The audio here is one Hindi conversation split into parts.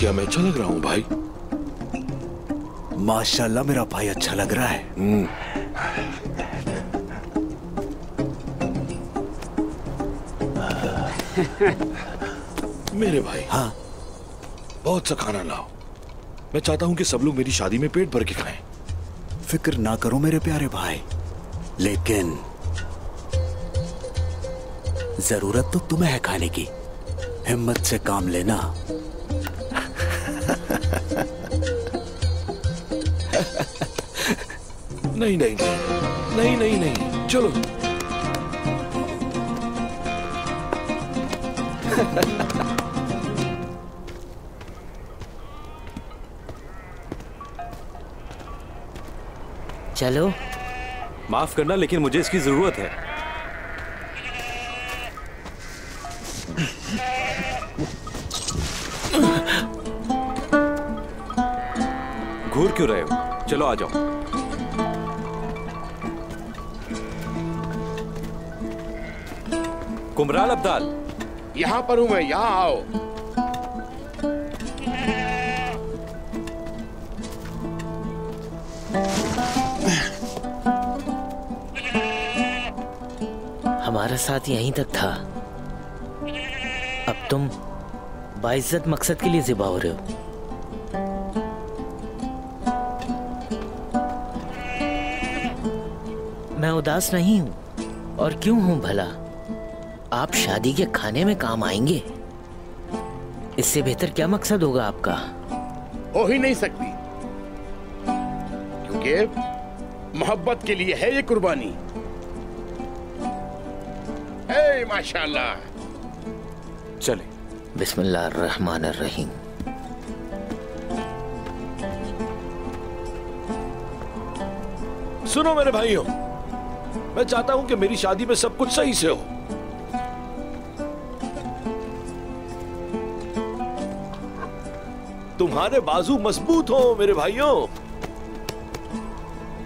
क्या मैं अच्छा लग रहा हूँ भाई? माशाल्लाह मेरा भाई अच्छा लग रहा है। मेरे भाई, हाँ, बहुत सा खाना लाओ। मैं चाहता हूँ कि सब लोग मेरी शादी में पेट भर के खाएं। फिक्र ना करो मेरे प्यारे भाई, लेकिन जरूरत तो तुम्हें है खाने की। हिम्मत से काम लेना। नहीं नहीं नहीं नहीं नहीं, चलो। चलो। माफ करना, लेकिन मुझे इसकी जरूरत है। घूर क्यों रहे हो? चलो आ जाओ। कुमराल अब्दाल, यहाँ पर हूं मैं, यहाँ आओ। हमारा साथ यहीं तक था, अब तुम बाइज्जत मकसद के लिए ज़िबा हो रहे हो। मैं उदास नहीं हूं, और क्यों हूं भला? आप शादी के खाने में काम आएंगे, इससे बेहतर क्या मकसद होगा आपका? हो ही नहीं सकती, क्योंकि मोहब्बत के लिए है ये कुर्बानी। माशाल्लाह। चले। बिस्मिल्लाहिर्रहमानिर्रहीम। सुनो मेरे भाइयों, मैं चाहता हूं कि मेरी शादी में सब कुछ सही से हो। तुम्हारे बाजू मजबूत हो मेरे भाइयों।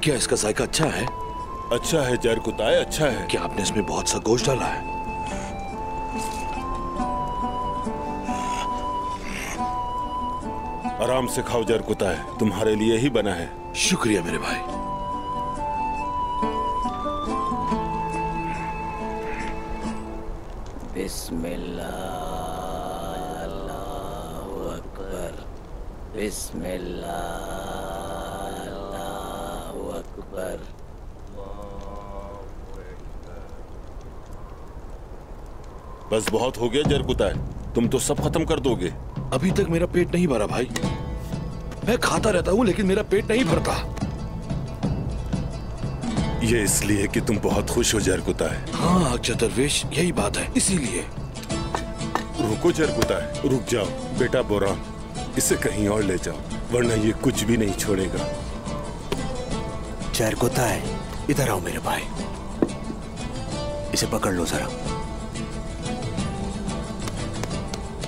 क्या इसका जायका अच्छा है? अच्छा है जरकुताय, अच्छा है। क्या आपने इसमें बहुत सा गोश्त डाला है? आराम से खाओ जरकुताय, तुम्हारे लिए ही बना है। शुक्रिया मेरे भाई। बिस्मिल्लाह, अल्लाहु अकबर, बिस्मिल्लाह, अल्लाहु अकबर। बस बहुत हो गया जरकुताय, तुम तो सब खत्म कर दोगे। अभी तक मेरा पेट नहीं भरा भाई। मैं खाता रहता हूँ लेकिन मेरा पेट नहीं भरता। ये इसलिए कि तुम बहुत खुश हो जरकुताय। हाँ दरवेश, यही बात है, इसीलिए। रुको जरकुताय, रुक जाओ बेटा बोरान, इसे कहीं और ले जाओ, वरना ये कुछ भी नहीं छोड़ेगा। जरकुताय, इधर आओ मेरे भाई, इसे पकड़ लो जरा।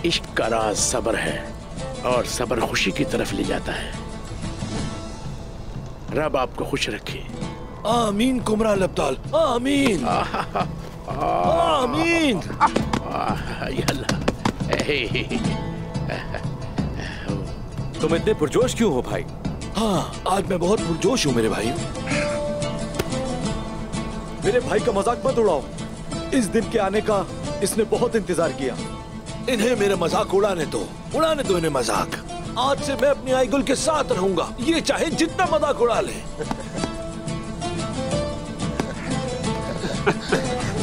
इश्क का राज सब्र है, और सब्र खुशी की तरफ ले जाता है। रब आपको खुश रखे। आमीन कुमराल अब्दाल, आमीन आमीन। तुम इतने पुरजोश क्यों हो भाई? हाँ, आज मैं बहुत पुरजोश हूँ मेरे भाई। मेरे भाई का मजाक मत उड़ाओ, इस दिन के आने का इसने बहुत इंतजार किया। इन्हें मेरा मजाक उड़ाने दो इन्हें मजाक। आज से मैं अपनी आईगुल के साथ रहूंगा, ये चाहे जितना मजाक उड़ा ले।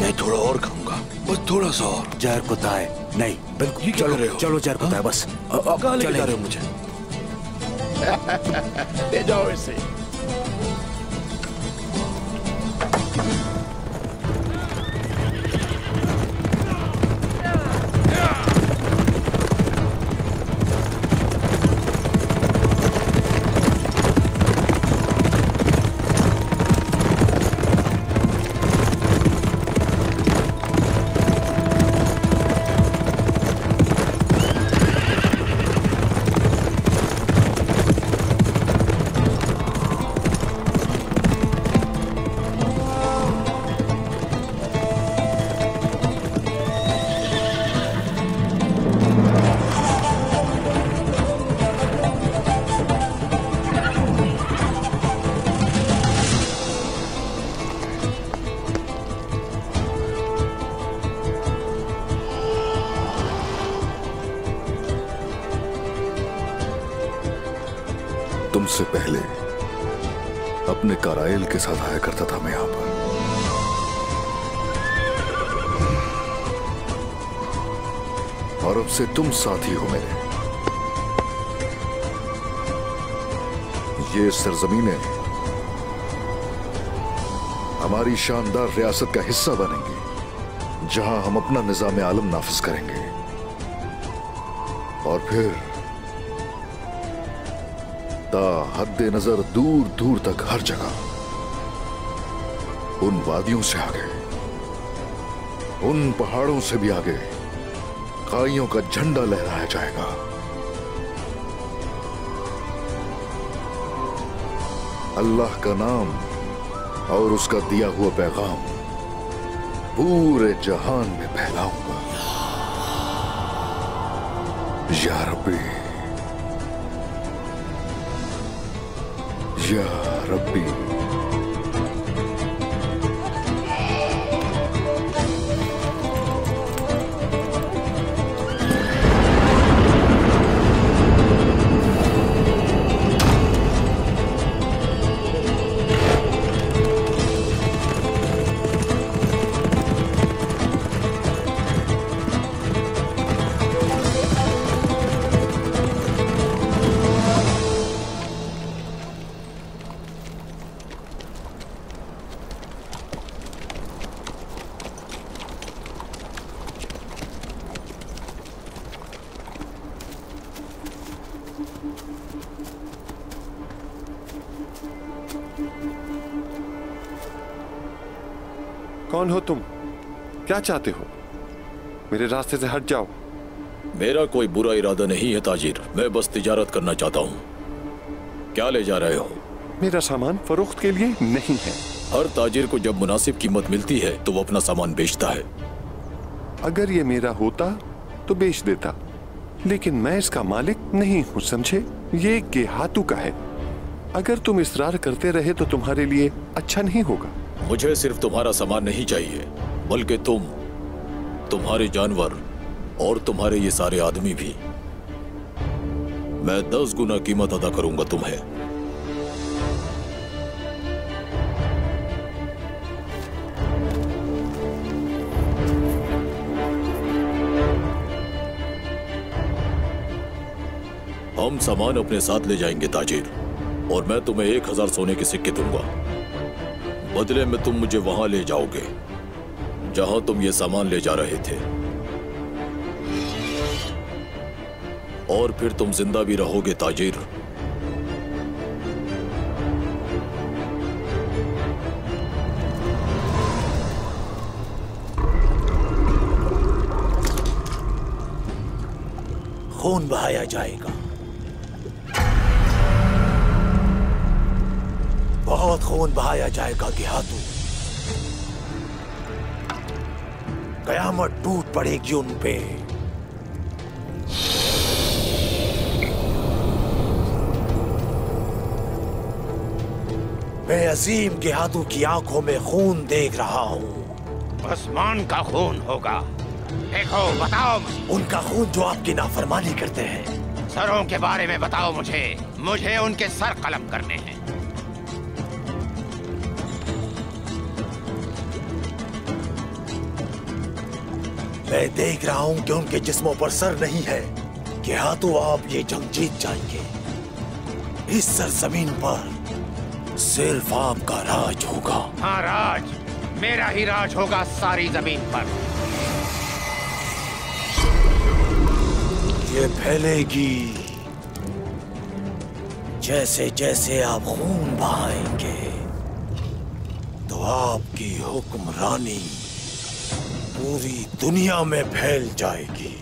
मैं थोड़ा और खाऊंगा, बस थोड़ा सा और। जरकुताय, नहीं बिल्कुल। चलो जरकुताय, बस कहाँ ले जा रहे हो मुझे? ले जाओ इसे। तुमसे पहले अपने कराइल के साथ आया करता था मैं यहां पर। और अब से तुम साथी हो मेरे। ये सरजमीनें हमारी शानदार रियासत का हिस्सा बनेंगी, जहां हम अपना निजाम आलम नाफिज करेंगे। और फिर ता हद्दे नजर दूर दूर तक हर जगह, उन वादियों से आगे, उन पहाड़ों से भी आगे काइयों का झंडा लहराया जाएगा। अल्लाह का नाम और उसका दिया हुआ पैगाम पूरे जहान में फैलाऊंगा। या रब्बी, या रब्बी। कौन हो तुम? क्या चाहते हो? मेरे रास्ते से हट जाओ। मेरा कोई बुरा इरादा नहीं है ताजिर, मैं बस तिजारत करना चाहता हूँ। क्या ले जा रहे हो? मेरा सामान फरोख्त के लिए नहीं है। हर ताजिर को जब मुनासिब कीमत मिलती है तो वो अपना सामान बेचता है। अगर ये मेरा होता तो बेच देता, लेकिन मैं इसका मालिक नहीं हूँ, समझे? ये गेहातू का है। अगर तुम इसरार करते रहे तो तुम्हारे लिए अच्छा नहीं होगा। मुझे सिर्फ तुम्हारा सामान नहीं चाहिए, बल्कि तुम, तुम्हारे जानवर और तुम्हारे ये सारे आदमी भी। मैं 10 गुना कीमत अदा करूंगा तुम्हें। हम सामान अपने साथ ले जाएंगे ताजिर, और मैं तुम्हें 1000 सोने के सिक्के दूंगा। बदले में तुम मुझे वहां ले जाओगे जहां तुम ये सामान ले जा रहे थे, और फिर तुम जिंदा भी रहोगे ताजिर। खून बहाया जाएगा, बहुत खून बहाया जाएगा गेहातू। कयामत टूट पड़ेगी उन पे। मैं अजीम गेहातू की आंखों में खून देख रहा हूँ। आसमान का खून होगा। देखो, बताओ मुझे। उनका खून जो आपकी नाफरमानी करते हैं। सरों के बारे में बताओ मुझे। मुझे उनके सर कलम करने हैं। मैं देख रहा हूं कि उनके जिस्मों पर सर नहीं है। गेहातू, आप ये जंग जीत जाएंगे। इस सरजमीन पर सिर्फ आपका राज होगा। हाँ, राज मेरा ही राज होगा सारी जमीन पर। ये फैलेगी जैसे जैसे आप खून बहाएंगे, तो आपकी हुक्मरानी पूरी दुनिया में फैल जाएगी।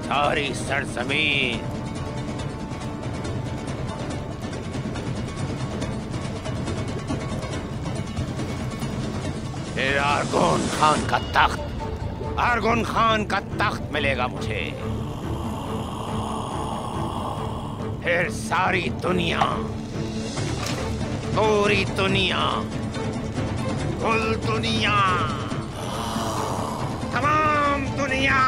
सारी सरजमीन अरगोन खान का तख्त, अरगोन खान का तख्त मिलेगा मुझे। फिर सारी दुनिया, पूरी दुनिया, कुल दुनिया, तमाम दुनिया।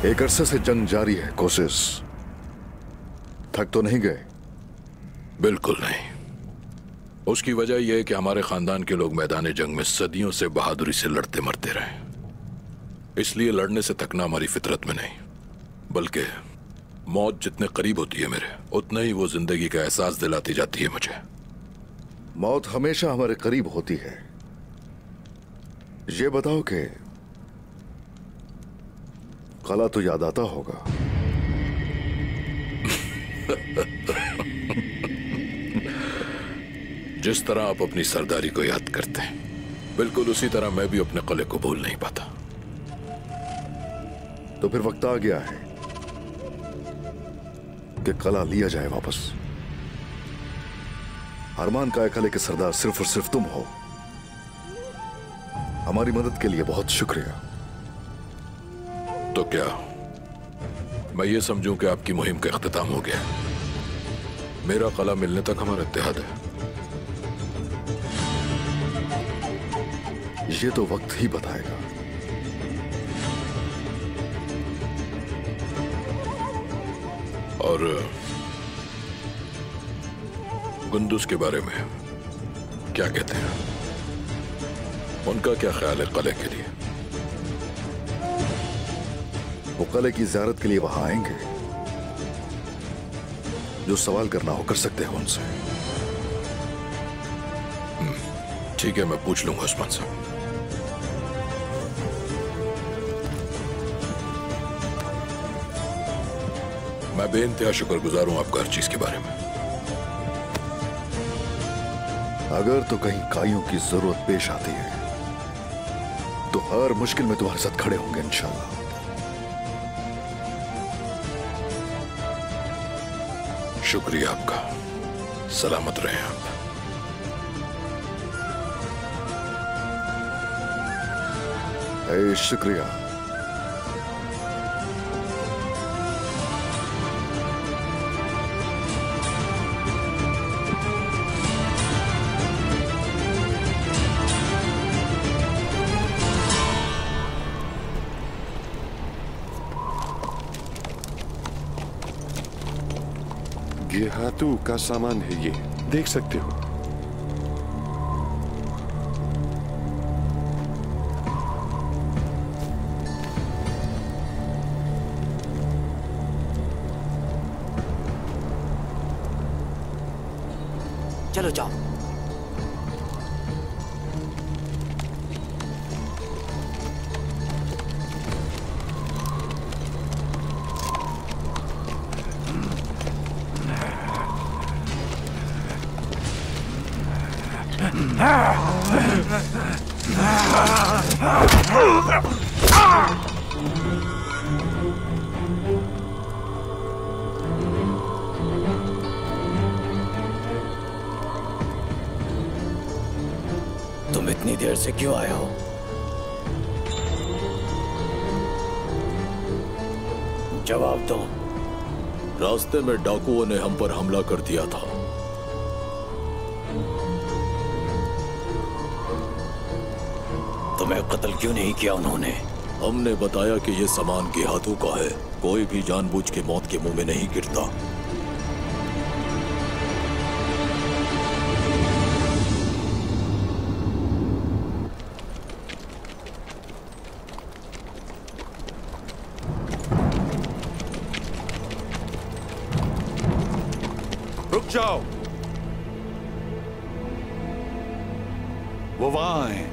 एक अरसे से जंग जारी है कोशिश, थक तो नहीं गए? बिल्कुल नहीं। उसकी वजह यह है कि हमारे खानदान के लोग मैदान जंग में सदियों से बहादुरी से लड़ते मरते रहे। इसलिए लड़ने से थकना हमारी फितरत में नहीं, बल्कि मौत जितने करीब होती है मेरे, उतना ही वो जिंदगी का एहसास दिलाती जाती है मुझे। मौत हमेशा हमारे करीब होती है। ये बताओ कि कला तो याद आता होगा। जिस तरह आप अपनी सरदारी को याद करते हैं, बिल्कुल उसी तरह मैं भी अपने कले को भूल नहीं पाता। तो फिर वक्त आ गया है कि कला लिया जाए वापस। अरमान का कले के सरदार सिर्फ और सिर्फ तुम हो। हमारी मदद के लिए बहुत शुक्रिया। तो क्या मैं ये समझूं कि आपकी मुहिम का इख्तिताम हो गया? मेरा कला मिलने तक हमारा इत्तेहाद है। ये तो वक्त ही बताएगा। और गुंदुस के बारे में क्या कहते हैं? उनका क्या ख्याल है कले के लिए? वो कले की ज़ियारत के लिए वहां आएंगे। जो सवाल करना हो कर सकते हो उनसे। ठीक है, मैं पूछ लूंगा उस्मान साहब। मैं बेइंतहा शुक्रगुजार हूं आपका हर चीज के बारे में। अगर तो कहीं काइयों की जरूरत पेश आती है तो हर मुश्किल में तुम्हारे साथ खड़े होंगे इंशाल्लाह। शुक्रिया आपका। सलामत रहें आप। शुक्रिया। गेहातू का सामान है, ये देख सकते हो। चलो जाओ। तुम इतनी देर से क्यों आए हो? जवाब दो। रास्ते में डाकुओं ने हम पर हमला कर दिया था। तुम्हें कत्ल क्यों नहीं किया उन्होंने? हमने बताया कि ये सामान गेहातू का है। कोई भी जानबूझ के मौत के मुंह में नहीं गिरता। रुक जाओ। वो वहां है।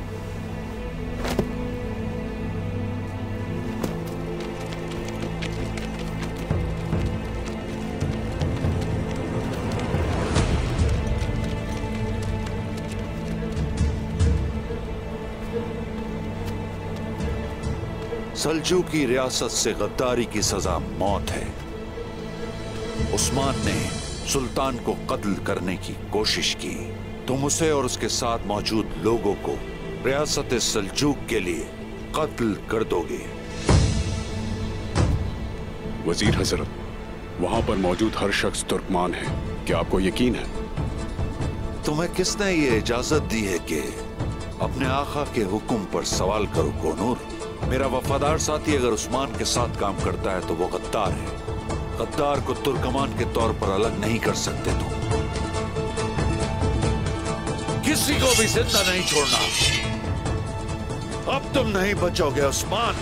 सल्जूकी रियासत से गद्दारी की सजा मौत है। उस्मान ने सुल्तान को कत्ल करने की कोशिश की, तुम उसे और उसके साथ मौजूद लोगों को रियासत सल्जूक के लिए कत्ल कर दोगे। वजीर हजरत, वहां पर मौजूद हर शख्स तुर्कमान है, क्या आपको यकीन है? तुम्हें किसने ये इजाजत दी है कि अपने आका के हुक्म पर सवाल करो कोनूर? मेरा वफादार साथी अगर उस्मान के साथ काम करता है तो वो गद्दार है। गद्दार को तुर्कमान के तौर पर अलग नहीं कर सकते तुम। किसी को भी जिंदा नहीं छोड़ना। अब तुम नहीं बचोगे उस्मान।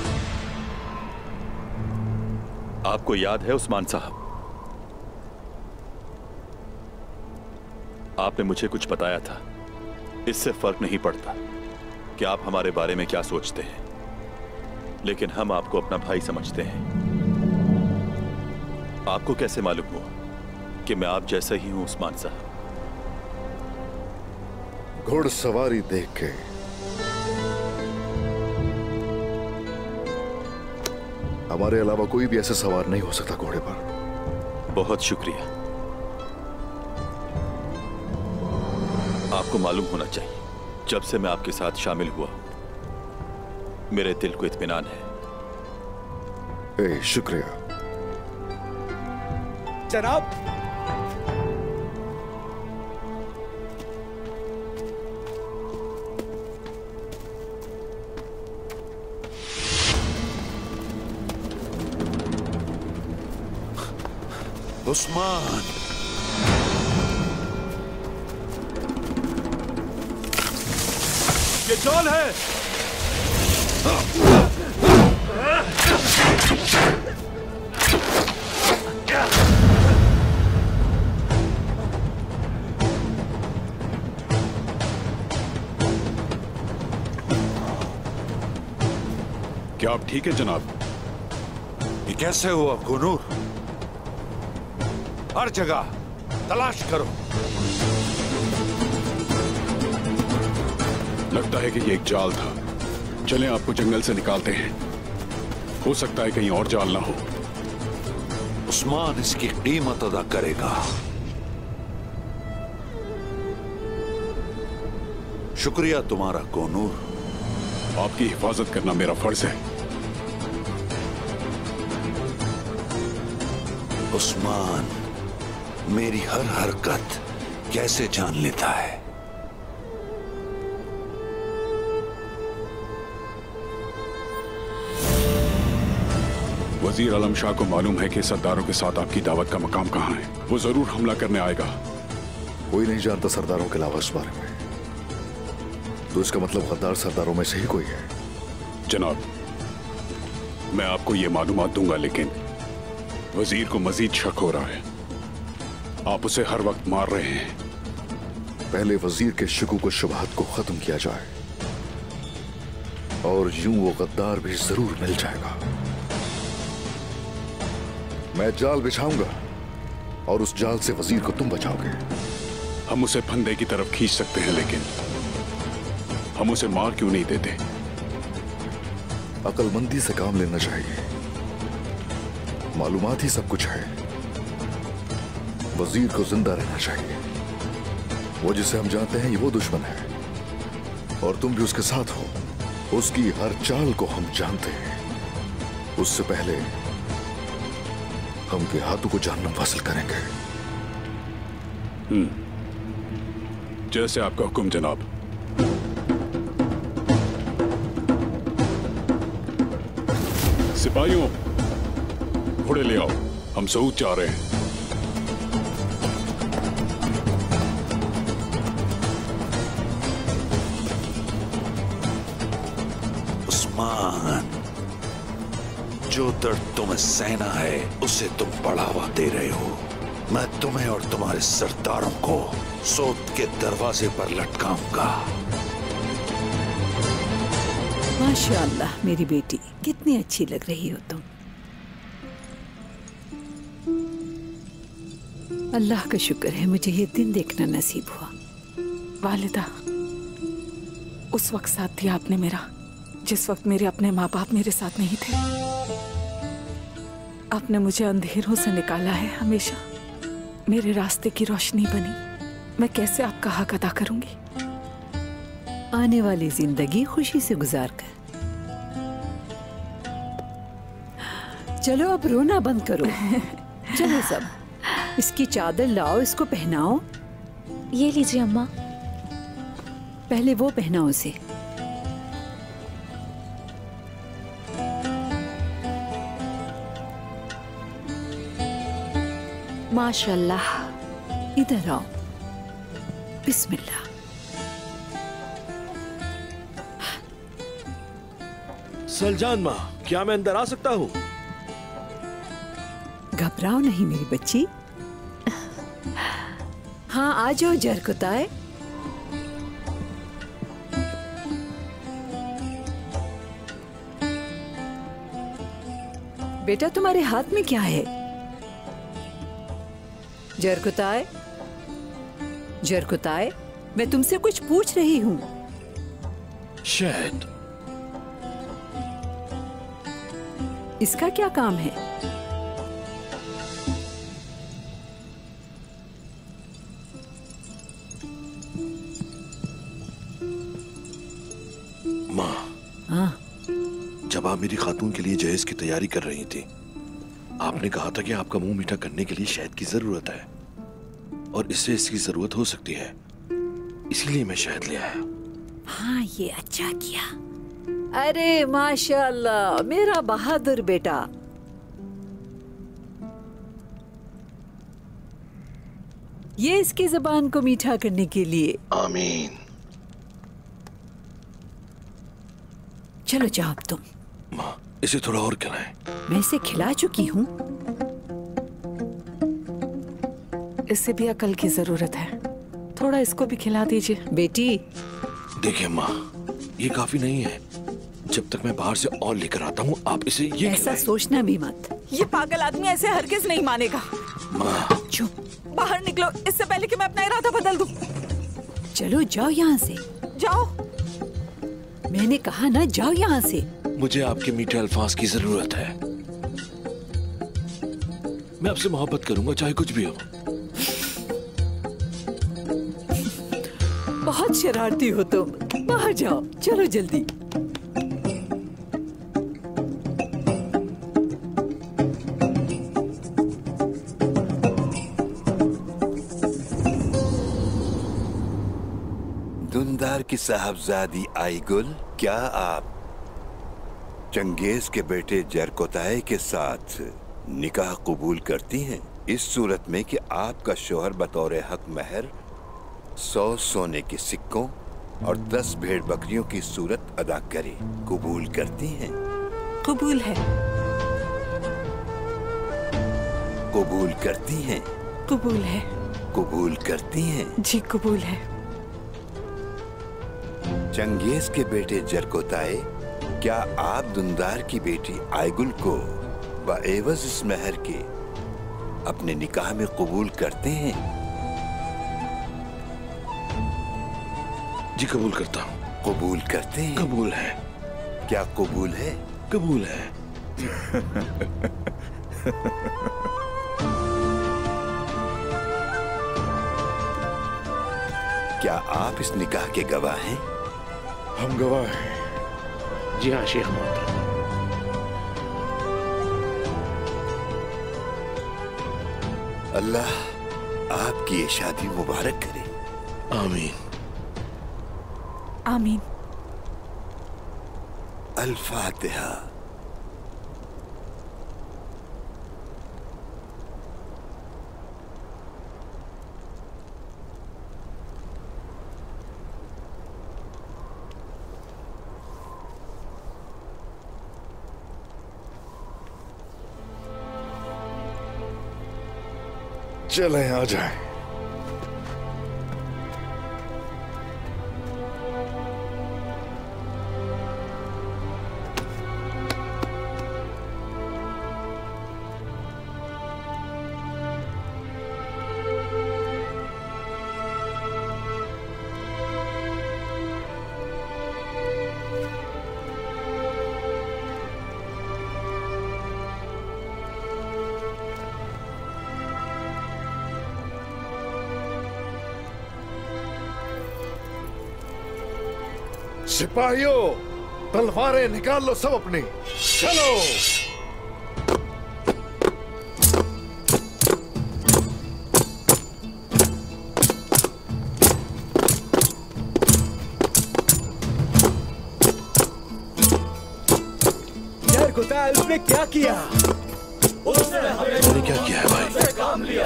आपको याद है उस्मान साहब, आपने मुझे कुछ बताया था। इससे फर्क नहीं पड़ता कि आप हमारे बारे में क्या सोचते हैं, लेकिन हम आपको अपना भाई समझते हैं। आपको कैसे मालूम हुआ कि मैं आप जैसा ही हूं उस्मान साहब? घुड़सवारी देख के हमारे अलावा कोई भी ऐसे सवार नहीं हो सकता घोड़े पर। बहुत शुक्रिया। आपको मालूम होना चाहिए, जब से मैं आपके साथ शामिल हुआ मेरे दिल को इत्मीनान है। शुक्रिया जनाब। उस्मान, ये जॉन है। क्या आप ठीक है जनाब? ये कैसे हुआ कोनूर? हर जगह तलाश करो। लगता है कि ये एक जाल था। चलें आपको जंगल से निकालते हैं, हो सकता है कहीं और जाल ना हो। उस्मान इसकी कीमत अदा करेगा। शुक्रिया तुम्हारा कोनूर। आपकी हिफाजत करना मेरा फर्ज है। उस्मान मेरी हर हरकत कैसे जान लेता है। वजीर आलम शाह को मालूम है कि सरदारों के साथ आपकी दावत का मकाम कहाँ है। वो जरूर हमला करने आएगा। कोई नहीं जानता सरदारों के अलावा इस बारे में, तो इसका मतलब गद्दार सरदारों में से ही कोई है। जनाब, मैं आपको ये मालूमात दूंगा, लेकिन वजीर को मजीद शक हो रहा है। आप उसे हर वक्त मार रहे हैं। पहले वजीर के शुकूक और शुबहत को खत्म किया जाए, और यूं वो गद्दार भी जरूर मिल जाएगा। मैं जाल बिछाऊंगा और उस जाल से वजीर को तुम बचाओगे। हम उसे फंदे की तरफ खींच सकते हैं, लेकिन हम उसे मार क्यों नहीं देते? अक्लमंदी से काम लेना चाहिए। मालूमात ही सब कुछ है। वजीर को जिंदा रहना चाहिए। वो जिसे हम जानते हैं ये वो दुश्मन है, और तुम भी उसके साथ हो। उसकी हर चाल को हम जानते हैं। उससे पहले हम के हाथों को जहन्नम हासिल करेंगे। जैसे आपका हुक्म जनाब। सिपाहियों, घोड़े ले आओ, हम सऊद जा रहे हैं। उस्मान, जो दर्द तुम्हें सहना है उसे तुम बढ़ावा दे रहे हो। मैं तुम्हें और तुम्हारे सरदारों को सऊद के दरवाजे पर लटकाऊंगा। माशाअल्लाह मेरी बेटी, कितनी अच्छी लग रही हो तुम। अल्लाह का शुक्र है मुझे ये दिन देखना नसीब हुआ। वालिदा, उस वक्त साथ दिया आपने मेरा, जिस वक्त मेरे अपने माँ बाप मेरे साथ नहीं थे। आपने मुझे अंधेरों से निकाला है, हमेशा मेरे रास्ते की रोशनी बनी। मैं कैसे आपका हक अदा करूंगी? आने वाली जिंदगी खुशी से गुजार कर। चलो अब रोना बंद करो। चलो सब, इसकी चादर लाओ, इसको पहनाओ। ये लीजिए अम्मा। पहले वो पहनाओ उसे। माशाल्लाह। इधर आओ। बिस्मिल्लाह। सलजान माँ, क्या मैं अंदर आ सकता हूँ? घबराओ नहीं मेरी बच्ची। हाँ आ जाओ जरकुताए। बेटा तुम्हारे हाथ में क्या है? जरकुताए, जरकुताए, मैं तुमसे कुछ पूछ रही हूँ। शहद। इसका क्या काम है? माँ, हाँ, जब आप मेरी खातून के लिए जहेज की तैयारी कर रही थी, आपने कहा था कि आपका मुंह मीठा करने के लिए शहद की जरूरत है और इससे इसकी जरूरत हो सकती है, इसीलिए मैं शहद ले आया। हाँ ये अच्छा किया। अरे माशाअल्लाह मेरा बहादुर बेटा। ये इसकी जुबान को मीठा करने के लिए। आमीन। चलो जाओ अब तुम। माँ, इसे थोड़ा और खिलाएं। मैं इसे खिला चुकी हूँ। इससे भी अकल की जरूरत है, थोड़ा इसको भी खिला दीजिए। बेटी देखिए माँ, ये काफी नहीं है। जब तक मैं बाहर से और लेकर आता हूँ, आप इसे ये ऐसा सोचना भी मत। ये पागल आदमी ऐसे हरगिज नहीं मानेगा। माँ चुप। बाहर निकलो इससे पहले कि मैं अपना इरादा बदल दूं। चलो जाओ यहाँ से। जाओ। मैंने कहा ना जाओ यहाँ से। मुझे आपके मीठे अल्फाज की जरूरत है। मैं आपसे मोहब्बत करूंगा चाहे कुछ भी हो। बहुत शरारती हो तुम। बाहर जाओ, चलो जल्दी। दुंदार की साहबजादी आईगुल, क्या आप चंगेज के बेटे जरकोताए के साथ निकाह कबूल करती हैं? इस सूरत में कि आपका शोहर बतौर हक महर 100 सोने के सिक्कों और 10 भेड़ बकरियों की सूरत अदा करे। कबूल करती हैं? कबूल है। कबूल करती हैं? कबूल है। कबूल करती हैं? जी कबूल है। चंगेज के बेटे जरकोताए, क्या आप दुंदार की बेटी आयगुल को बएवज इस महर के अपने निकाह में कबूल करते हैं? जी कबूल करता हूँ। कबूल करते हैं? कबूल है। क्या कबूल है? कबूल है। क्या आप इस निकाह के गवाह हैं? हम गवाह हैं। जी हाँ शेख मोहतरम। अल्लाह आपकी ये शादी मुबारक करे। आमीन। आमीन। अल-फातिहा। चलें आ जाएं। सिपाहियों, तलवारें निकाल लो सब अपनी। चलो। उसने क्या किया? मैंने क्या किया है भाई? काम लिया।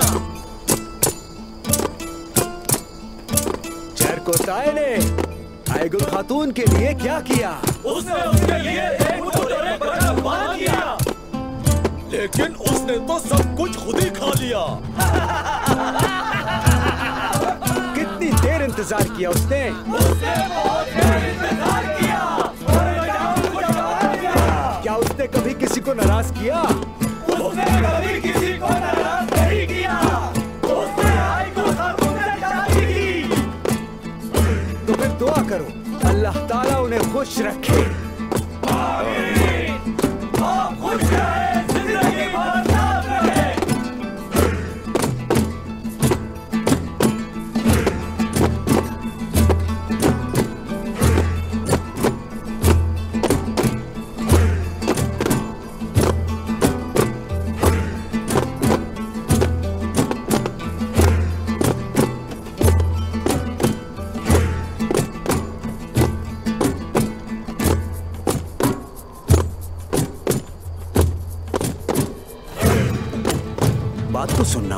जरकोताय ने आइगुल खातून के लिए क्या किया? उसने उसके लिए एक छोटे बच्चा बांध किया। लेकिन उसने तो सब कुछ खुद ही खा लिया। कितनी देर इंतजार किया उसने? बहुत देर इंतजार किया। क्या उसने कभी किसी को नाराज किया? उसने कभी किसी को नाराज नहीं किया। उसने आइगुल खातून से शादी की। तो फिर दुआ करो, अल्लाह ताला उन्हें खुश रखे। आमीन। आप खुश रहे, जिंदगी भर साथ रहे। बात तो सुनना।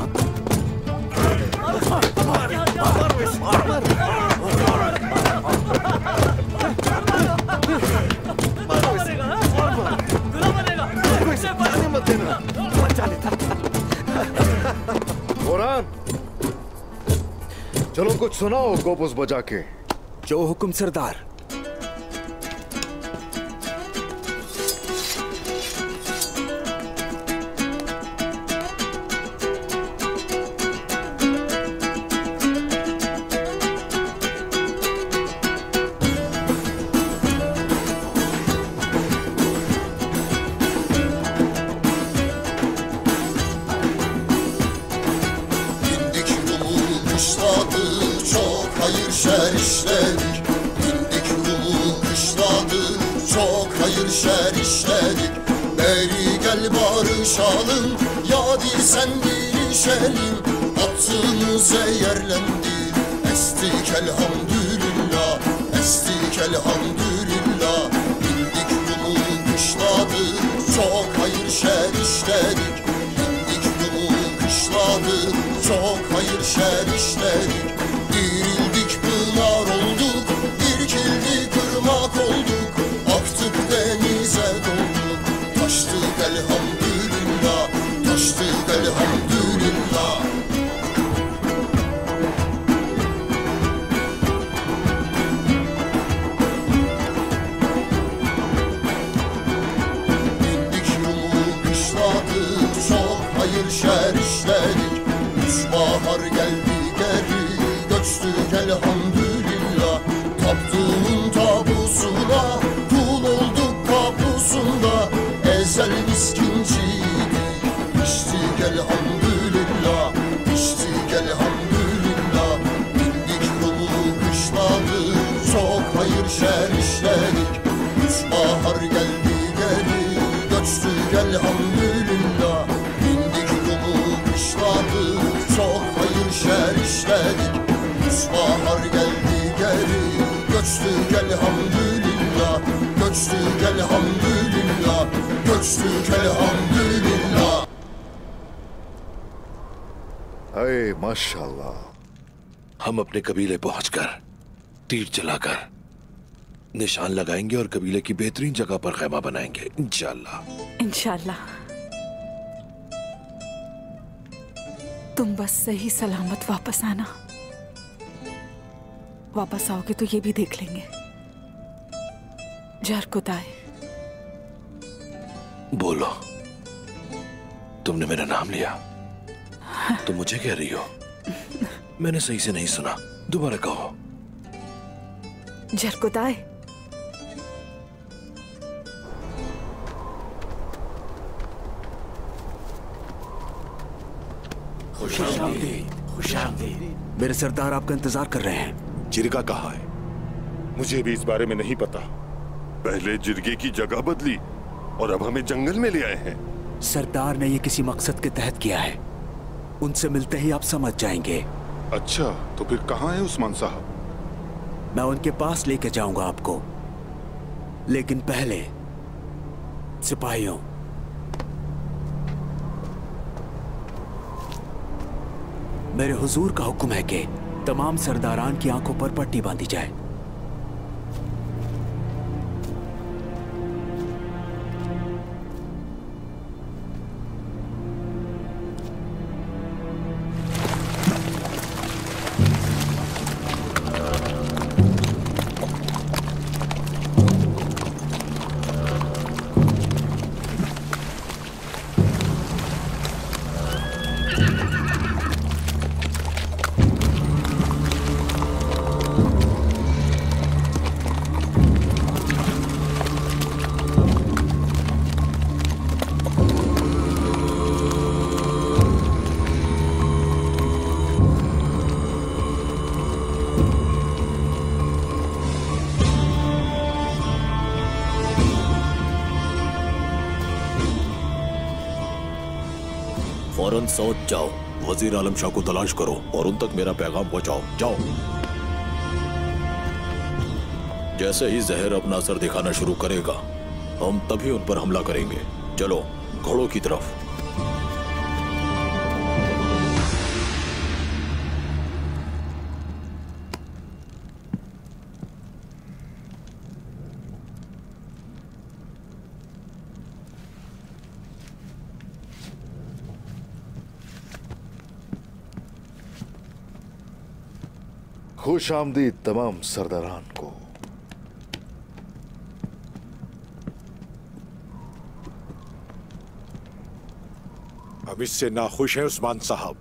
बोरान, चलो कुछ सुनाओ गोबुस बजा के। जो हुक्म सरदार। अरे माशाल्लाह। हम अपने कबीले पहुंचकर तीर चलाकर निशान लगाएंगे और कबीले की बेहतरीन जगह पर खैमा बनाएंगे इंशाअल्लाह। इंशाअल्लाह। तुम बस सही सलामत वापस आना। वापस आओगे तो ये भी देख लेंगे। जरकोताय। बोलो, तुमने मेरा नाम लिया? तुम मुझे कह रही हो? मैंने सही से नहीं सुना, दोबारा कहो। जरकोताय। खुशामदीद। मेरे सरदार आपका इंतजार कर रहे हैं। जिरगा कहाँ है? मुझे भी इस बारे में नहीं पता। पहले जिरगे की जगह बदली और अब हमें जंगल में ले आए हैं। सरदार ने ये किसी मकसद के तहत किया है। उनसे मिलते ही आप समझ जाएंगे। अच्छा, तो फिर कहाँ है उस्मान साहब? मैं उनके पास लेके जाऊंगा आपको, लेकिन पहले सिपाहियों, मेरे हुजूर का हुक्म है कि तमाम सरदारान की आंखों पर पट्टी बांधी जाए। फौरन साउथ जाओ, वजीर आलम शाह को तलाश करो और उन तक मेरा पैगाम पहुंचाओ। जाओ। जैसे ही जहर अपना असर दिखाना शुरू करेगा, हम तभी उन पर हमला करेंगे। चलो घोड़ों की तरफ। खुश आमदीद तमाम सरदारान को। हम इससे नाखुश हैं उस्मान साहब।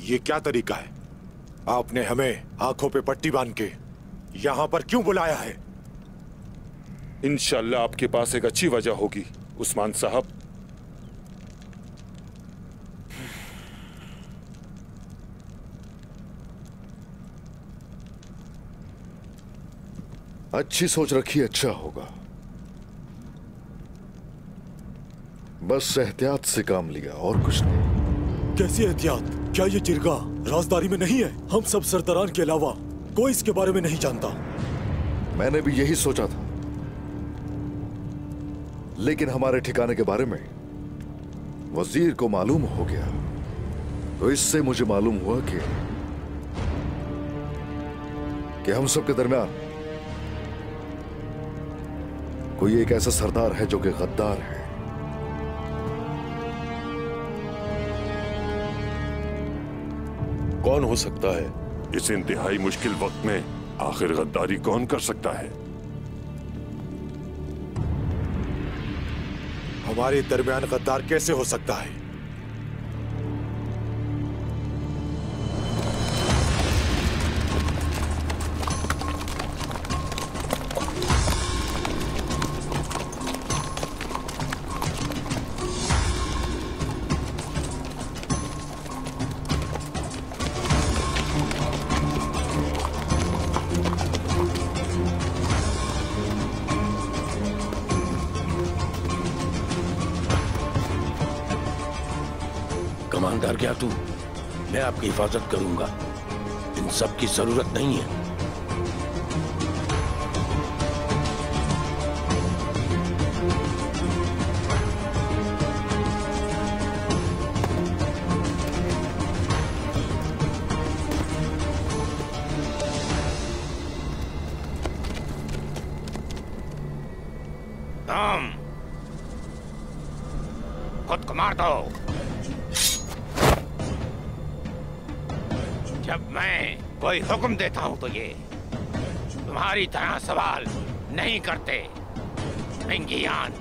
ये क्या तरीका है? आपने हमें आंखों पे पट्टी बांध के यहां पर क्यों बुलाया है? इंशाल्लाह आपके पास एक अच्छी वजह होगी उस्मान साहब। अच्छी सोच रखी, अच्छा होगा। बस एहतियात से काम लिया और कुछ नहीं। कैसी एहतियात? क्या ये जिरगा राजदारी में नहीं है? हम सब सरदारान के अलावा कोई इसके बारे में नहीं जानता। मैंने भी यही सोचा था, लेकिन हमारे ठिकाने के बारे में वजीर को मालूम हो गया, तो इससे मुझे मालूम हुआ कि हम सबके दरमियान कोई एक ऐसा सरदार है जो कि गद्दार है। कौन हो सकता है? इस इंतहाई मुश्किल वक्त में आखिर गद्दारी कौन कर सकता है? हमारे दरमियान गद्दार कैसे हो सकता है? कमांडर क्या तू? मैं आपकी हिफाजत करूंगा। इन सब की जरूरत नहीं है। तुम खुद को मार दो। जब मैं कोई हुक्म देता हूं तो ये तुम्हारी तरह सवाल नहीं करते। फिंगियान,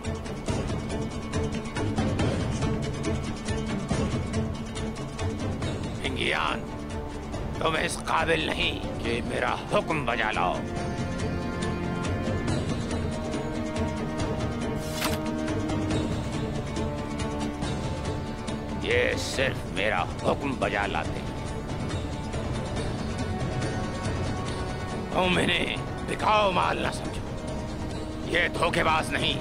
फिंगियान, तुम इस काबिल नहीं कि मेरा हुक्म बजा लाओ। ये सिर्फ मेरा हुक्म बजा लाते। तुम इन्हें बिकाऊ माल ना समझो, ये धोखेबाज नहीं।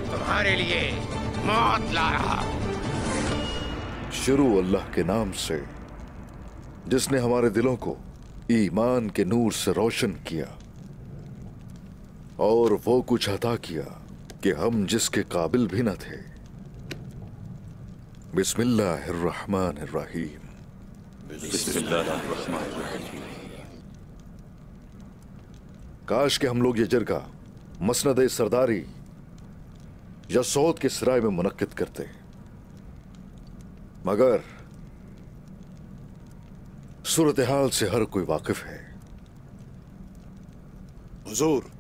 तुम्हारे लिए मौत ला रहा। शुरू अल्लाह के नाम से, जिसने हमारे दिलों को ईमान के नूर से रोशन किया और वो कुछ अता किया कि हम जिसके काबिल भी न थे। बिस्मिल्लाहिर्रहमानिर्रहीम। काश के हम लोग ये जरगा मसनद सरदारी या सऊद के सराय में मुनक्किद करते, मगर सूरत हाल से हर कोई वाकिफ है। हुजूर,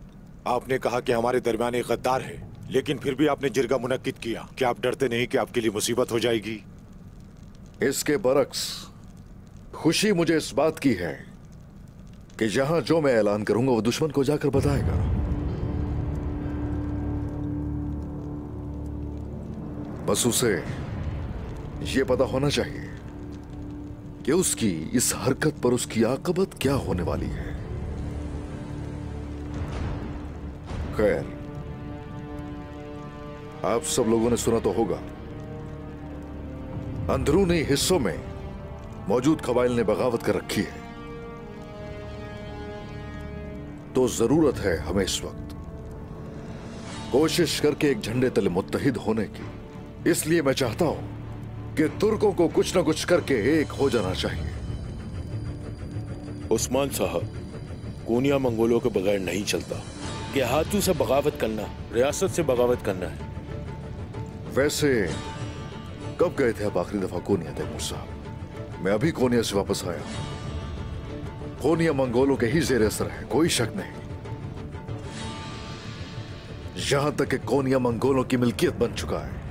आपने कहा कि हमारे दरमियान एक गद्दार है, लेकिन फिर भी आपने जिरगा मुनक्किद किया। क्या आप डरते नहीं कि आपके लिए मुसीबत हो जाएगी? इसके बरक्स खुशी मुझे इस बात की है कि जहां जो मैं ऐलान करूंगा वो दुश्मन को जाकर बताएगा। बस उसे यह पता होना चाहिए कि उसकी इस हरकत पर उसकी आकबत क्या होने वाली है। खैर, आप सब लोगों ने सुना तो होगा, अंदरूनी हिस्सों में मौजूद कबाइल ने बगावत कर रखी है। तो जरूरत है हमें इस वक्त कोशिश करके एक झंडे तले मुत्तहिद होने की। इसलिए मैं चाहता हूं कि तुर्कों को कुछ न कुछ करके एक हो जाना चाहिए। उस्मान साहब, कोनिया मंगोलों के बगैर नहीं चलता। देहातों से बगावत करना, रियासत से बगावत करना है। वैसे कब गए थे आप आखिरी दफा कोनिया तैमूर साहब? मैं अभी कोनिया से वापस आया। कोनिया मंगोलों के ही जेर असर है, कोई शक नहीं। यहां तक कि कोनिया मंगोलों की मिल्कियत बन चुका है।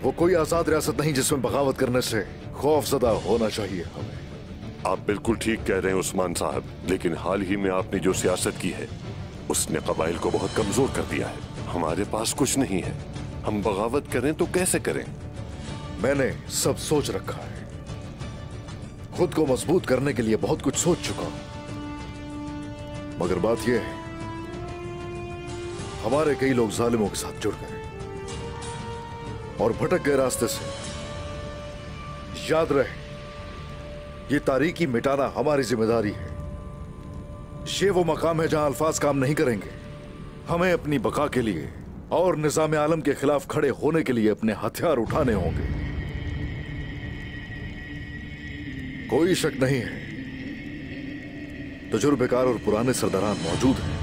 वो कोई आजाद रियासत नहीं जिसमें बगावत करने से खौफजदा होना चाहिए हमें। आप बिल्कुल ठीक कह रहे हैं उस्मान साहब, लेकिन हाल ही में आपने जो सियासत की है उसने कबाइल को बहुत कमजोर कर दिया है। हमारे पास कुछ नहीं है, हम बगावत करें तो कैसे करें? मैंने सब सोच रखा है। खुद को मजबूत करने के लिए बहुत कुछ सोच चुका हूं, मगर बात यह है हमारे कई लोग जालिमों के साथ जुड़ गए और भटक गए रास्ते से। याद रहे, ये तारीकी मिटाना हमारी जिम्मेदारी है। ये वो मकाम है जहां अल्फाज काम नहीं करेंगे। हमें अपनी बका के लिए और निजाम आलम के खिलाफ खड़े होने के लिए अपने हथियार उठाने होंगे। कोई शक नहीं है, तजुर्बेकार और पुराने सरदारान मौजूद हैं।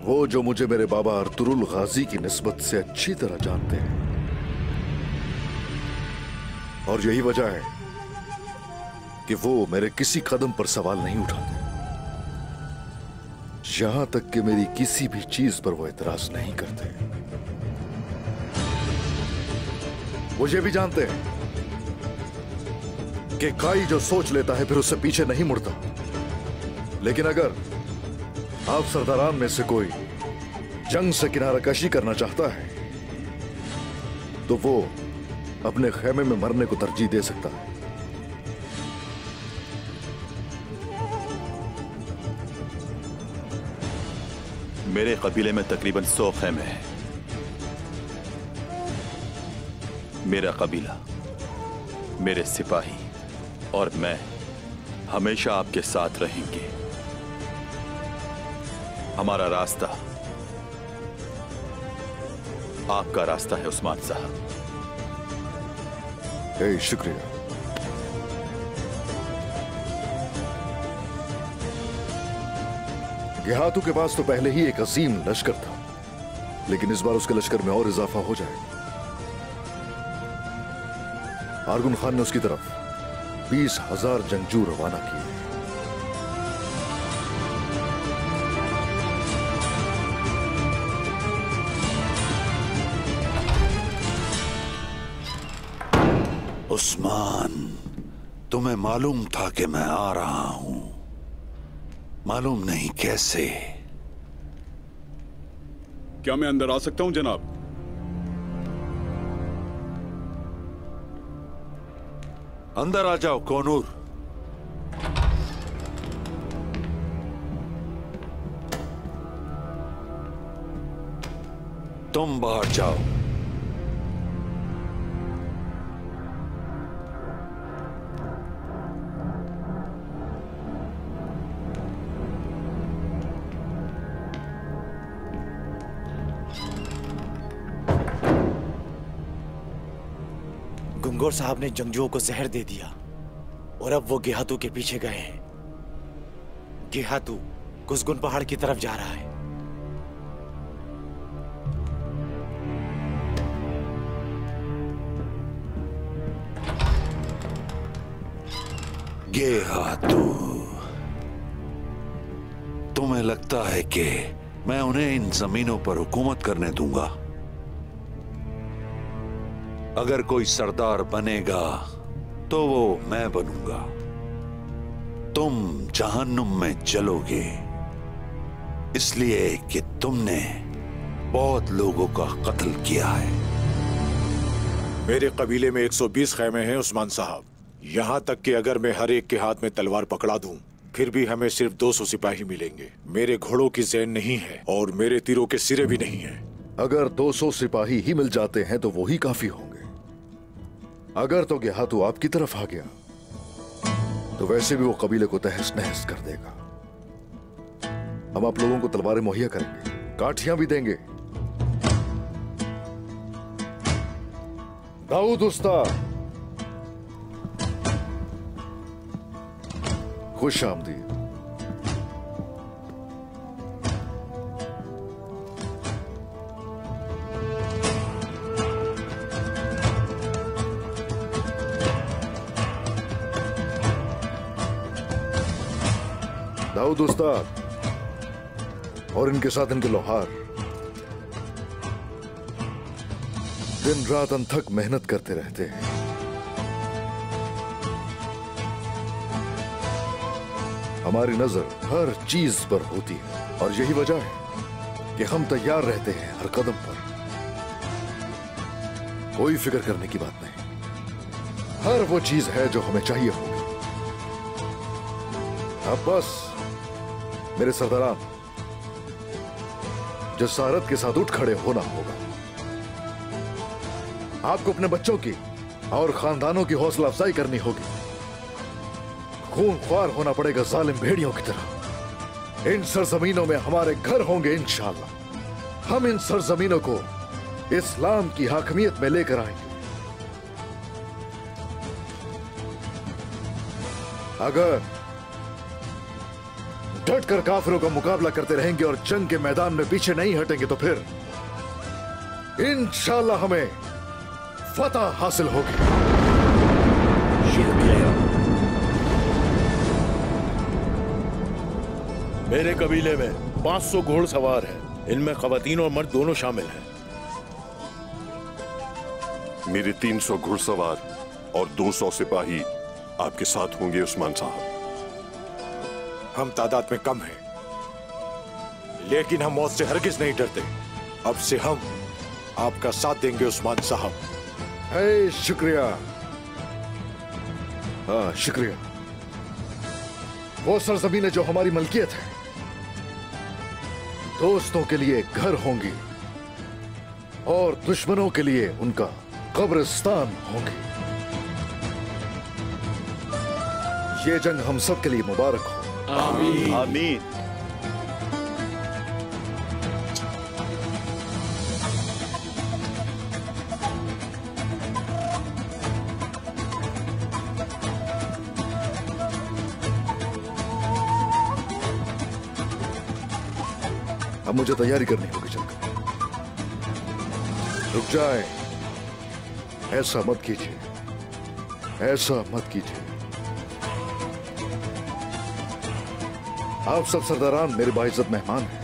वो जो मुझे मेरे बाबा अर्तुरुल गाजी की निस्बत से अच्छी तरह जानते हैं, और यही वजह है कि वो मेरे किसी कदम पर सवाल नहीं उठाते, यहां तक कि मेरी किसी भी चीज पर वो एतराज नहीं करते। वो ये भी जानते हैं कि काई जो सोच लेता है फिर उससे पीछे नहीं मुड़ता। लेकिन अगर आप सरदारान में से कोई जंग से किनारा कशी करना चाहता है तो वो अपने खेमे में मरने को तरजीह दे सकता है। मेरे कबीले में तकरीबन 100 खेमे हैं। मेरा कबीला, मेरे सिपाही और मैं हमेशा आपके साथ रहेंगे। हमारा रास्ता आपका रास्ता है उस्मान साहब। शुक्रिया। देहातों के पास तो पहले ही एक अजीम लश्कर था, लेकिन इस बार उसके लश्कर में और इजाफा हो जाए। आर्गुन खान ने उसकी तरफ 20,000 जंगजू रवाना किए। उस्मान, तुम्हें मालूम था कि मैं आ रहा हूं, मालूम नहीं कैसे। क्या मैं अंदर आ सकता हूं जनाब? अंदर आ जाओ कोनूर। तुम बाहर जाओ। गंगोर साहब ने जंगजुओं को जहर दे दिया और अब वो गेहातू के पीछे गए हैं। गेहातू कुसगुन पहाड़ की तरफ जा रहा है। गेहातू, तुम्हें लगता है कि मैं उन्हें इन जमीनों पर हुकूमत करने दूंगा? अगर कोई सरदार बनेगा तो वो मैं बनूंगा। तुम जहन्नुम में चलोगे, इसलिए कि तुमने बहुत लोगों का कत्ल किया है। मेरे कबीले में 120 खैमे हैं उस्मान साहब। यहाँ तक कि अगर मैं हर एक के हाथ में तलवार पकड़ा दूं, फिर भी हमें सिर्फ 200 सिपाही मिलेंगे। मेरे घोड़ों की जैन नहीं है और मेरे तीरों के सिरे भी नहीं है। अगर 200 सिपाही ही मिल जाते हैं तो वो ही काफी होंगे। अगर तो गेहातू आपकी तरफ आ गया तो वैसे भी वो कबीले को तहस नहस कर देगा। हम आप लोगों को तलवारें मुहैया करेंगे, काठियां भी देंगे। दाऊद उस्ताद, खुश आमदीद। दाऊद उस्ताद और इनके साथ इनके लोहार दिन रात अनथक मेहनत करते रहते हैं। हमारी नजर हर चीज पर होती है और यही वजह है कि हम तैयार रहते हैं हर कदम पर। कोई फिक्र करने की बात नहीं, हर वो चीज है जो हमें चाहिए होगी। अब बस मेरे सरदारान, जसारत के साथ उठ खड़े होना होगा। आपको अपने बच्चों की और खानदानों की हौसला अफजाई करनी होगी। खूनख्वार होना पड़ेगा जालिम भेड़ियों की तरह। इन सरजमीनों में हमारे घर होंगे इंशाअल्लाह। हम इन सरजमीनों को इस्लाम की हाकमियत में लेकर आएंगे। अगर डटकर काफिरों का मुकाबला करते रहेंगे और जंग के मैदान में पीछे नहीं हटेंगे तो फिर इंशाअल्लाह हमें फतह हासिल होगी। मेरे कबीले में 500 घोड़सवार हैं। इनमें खवातीन और मर्द दोनों शामिल हैं। मेरे 300 घुड़सवार और 200 सिपाही आपके साथ होंगे उस्मान साहब। हम तादाद में कम हैं, लेकिन हम मौत से हरगिज नहीं डरते। अब से हम आपका साथ देंगे उस्मान साहब। शुक्रिया। हाँ शुक्रिया। वो सरजमीनें जो हमारी मलकियत है, दोस्तों के लिए घर होंगी और दुश्मनों के लिए उनका कब्रिस्तान होंगे। ये जंग हम सब के लिए मुबारक हो। आमीन। आमीन। अब मुझे तैयारी करनी होगी चलकर। रुक जाए, ऐसा मत कीजिए, ऐसा मत कीजिए। आप सब सरदारान मेरे बाइज्जत मेहमान हैं।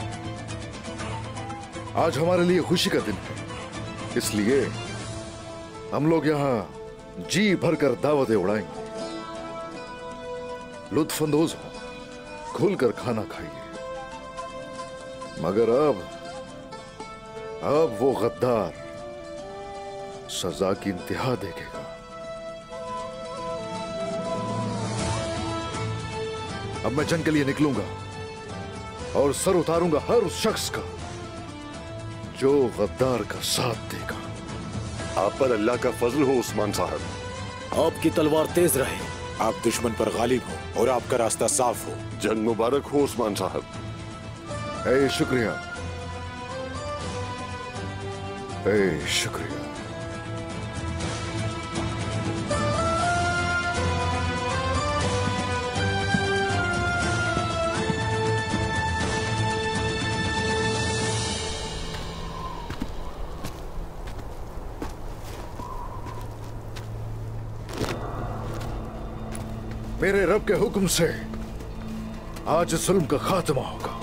आज हमारे लिए खुशी का दिन है, इसलिए हम लोग यहाँ जी भरकर दावतें उड़ाएंगे। लुत्फ अंदोज हो, खुलकर खाना खाइए। मगर अब वो गद्दार सजा की इंतहा देखेगा। अब मैं जंग के लिए निकलूंगा और सर उतारूंगा हर उस शख्स का जो गद्दार का साथ देगा। आप पर अल्लाह का फजल हो उस्मान साहब। आपकी तलवार तेज रहे, आप दुश्मन पर गालिब हो और आपका रास्ता साफ हो। जंग मुबारक हो उस्मान साहब। शुक्रिया, शुक्रिया। मेरे रब के हुक्म से आज जुल्म का खात्मा होगा।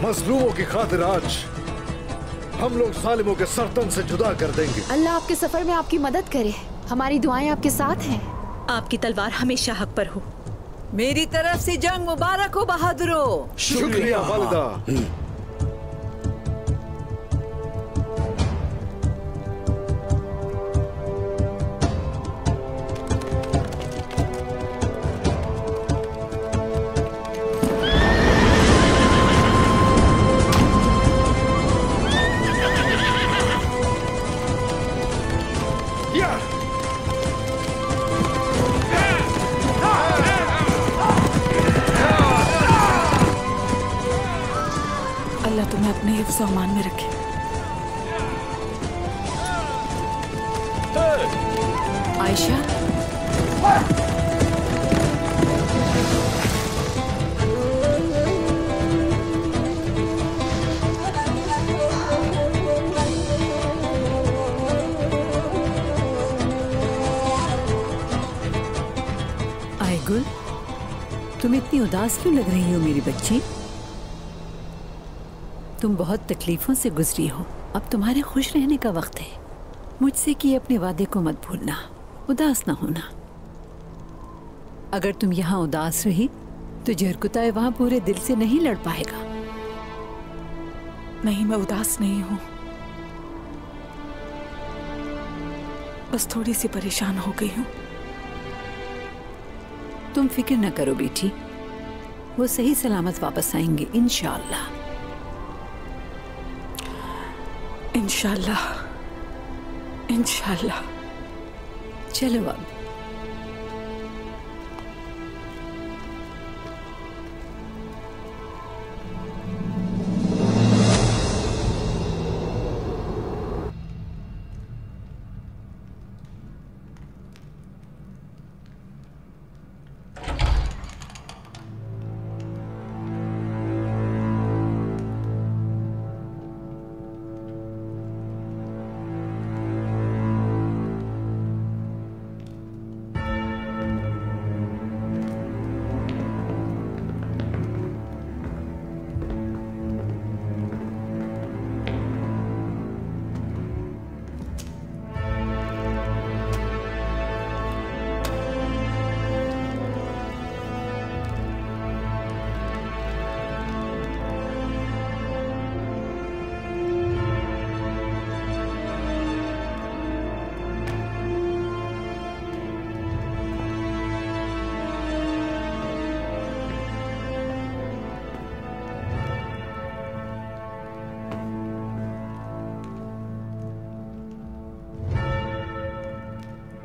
मजलूमों की खातिर आज हम लोग जालिमों के सरतन से जुदा कर देंगे। अल्लाह आपके सफर में आपकी मदद करे। हमारी दुआएं आपके साथ हैं। आपकी तलवार हमेशा हक पर हो। मेरी तरफ से जंग मुबारक हो बहादुरों। शुक्रिया वालिदा। अपने हिफ्ज़ अमान में रखे। आयशा, आयगुल, तुम इतनी उदास क्यों लग रही हो मेरी बच्ची? तुम बहुत तकलीफों से गुजरी हो। अब तुम्हारे खुश रहने का वक्त है। मुझसे किए अपने वादे को मत भूलना, उदास ना होना। अगर तुम यहाँ उदास रही तो जरकुताए वहाँ पूरे दिल से नहीं लड़ पाएगा। नहीं, मैं उदास नहीं हूँ, बस थोड़ी सी परेशान हो गई हूँ। तुम फिक्र न करो बेटी, वो सही सलामत वापस आएंगे इंशाअल्लाह। इंशाअल्लाह, इंशाअल्लाह। चलो अब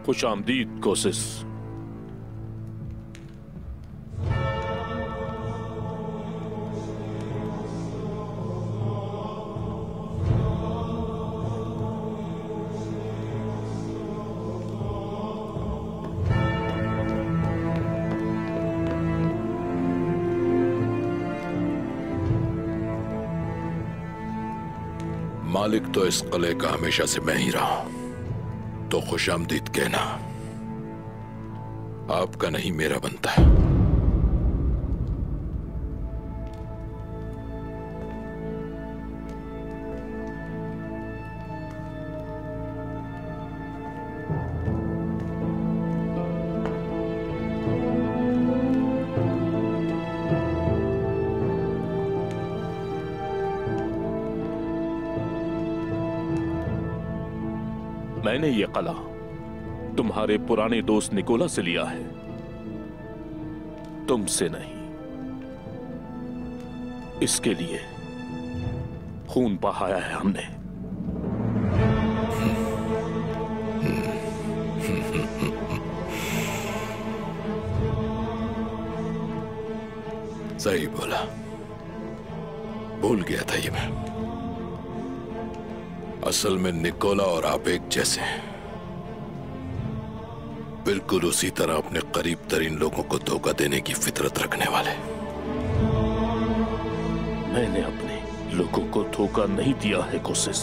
खुश आमदीद कोशिश। मालिक तो इस किले का हमेशा से मैं ही रहा हूं, तो खुशामदीद कहना आपका नहीं मेरा बनता है। मैंने ये किला तुम्हारे पुराने दोस्त निकोला से लिया है, तुमसे नहीं। इसके लिए खून बहाया है हमने। सही बोला, भूल गया था ये मैं। असल में निकोला और आप एक जैसे हैं, बिल्कुल उसी तरह अपने करीब तरीन लोगों को धोखा देने की फितरत रखने वाले। मैंने अपने लोगों को धोखा नहीं दिया है कोशिश।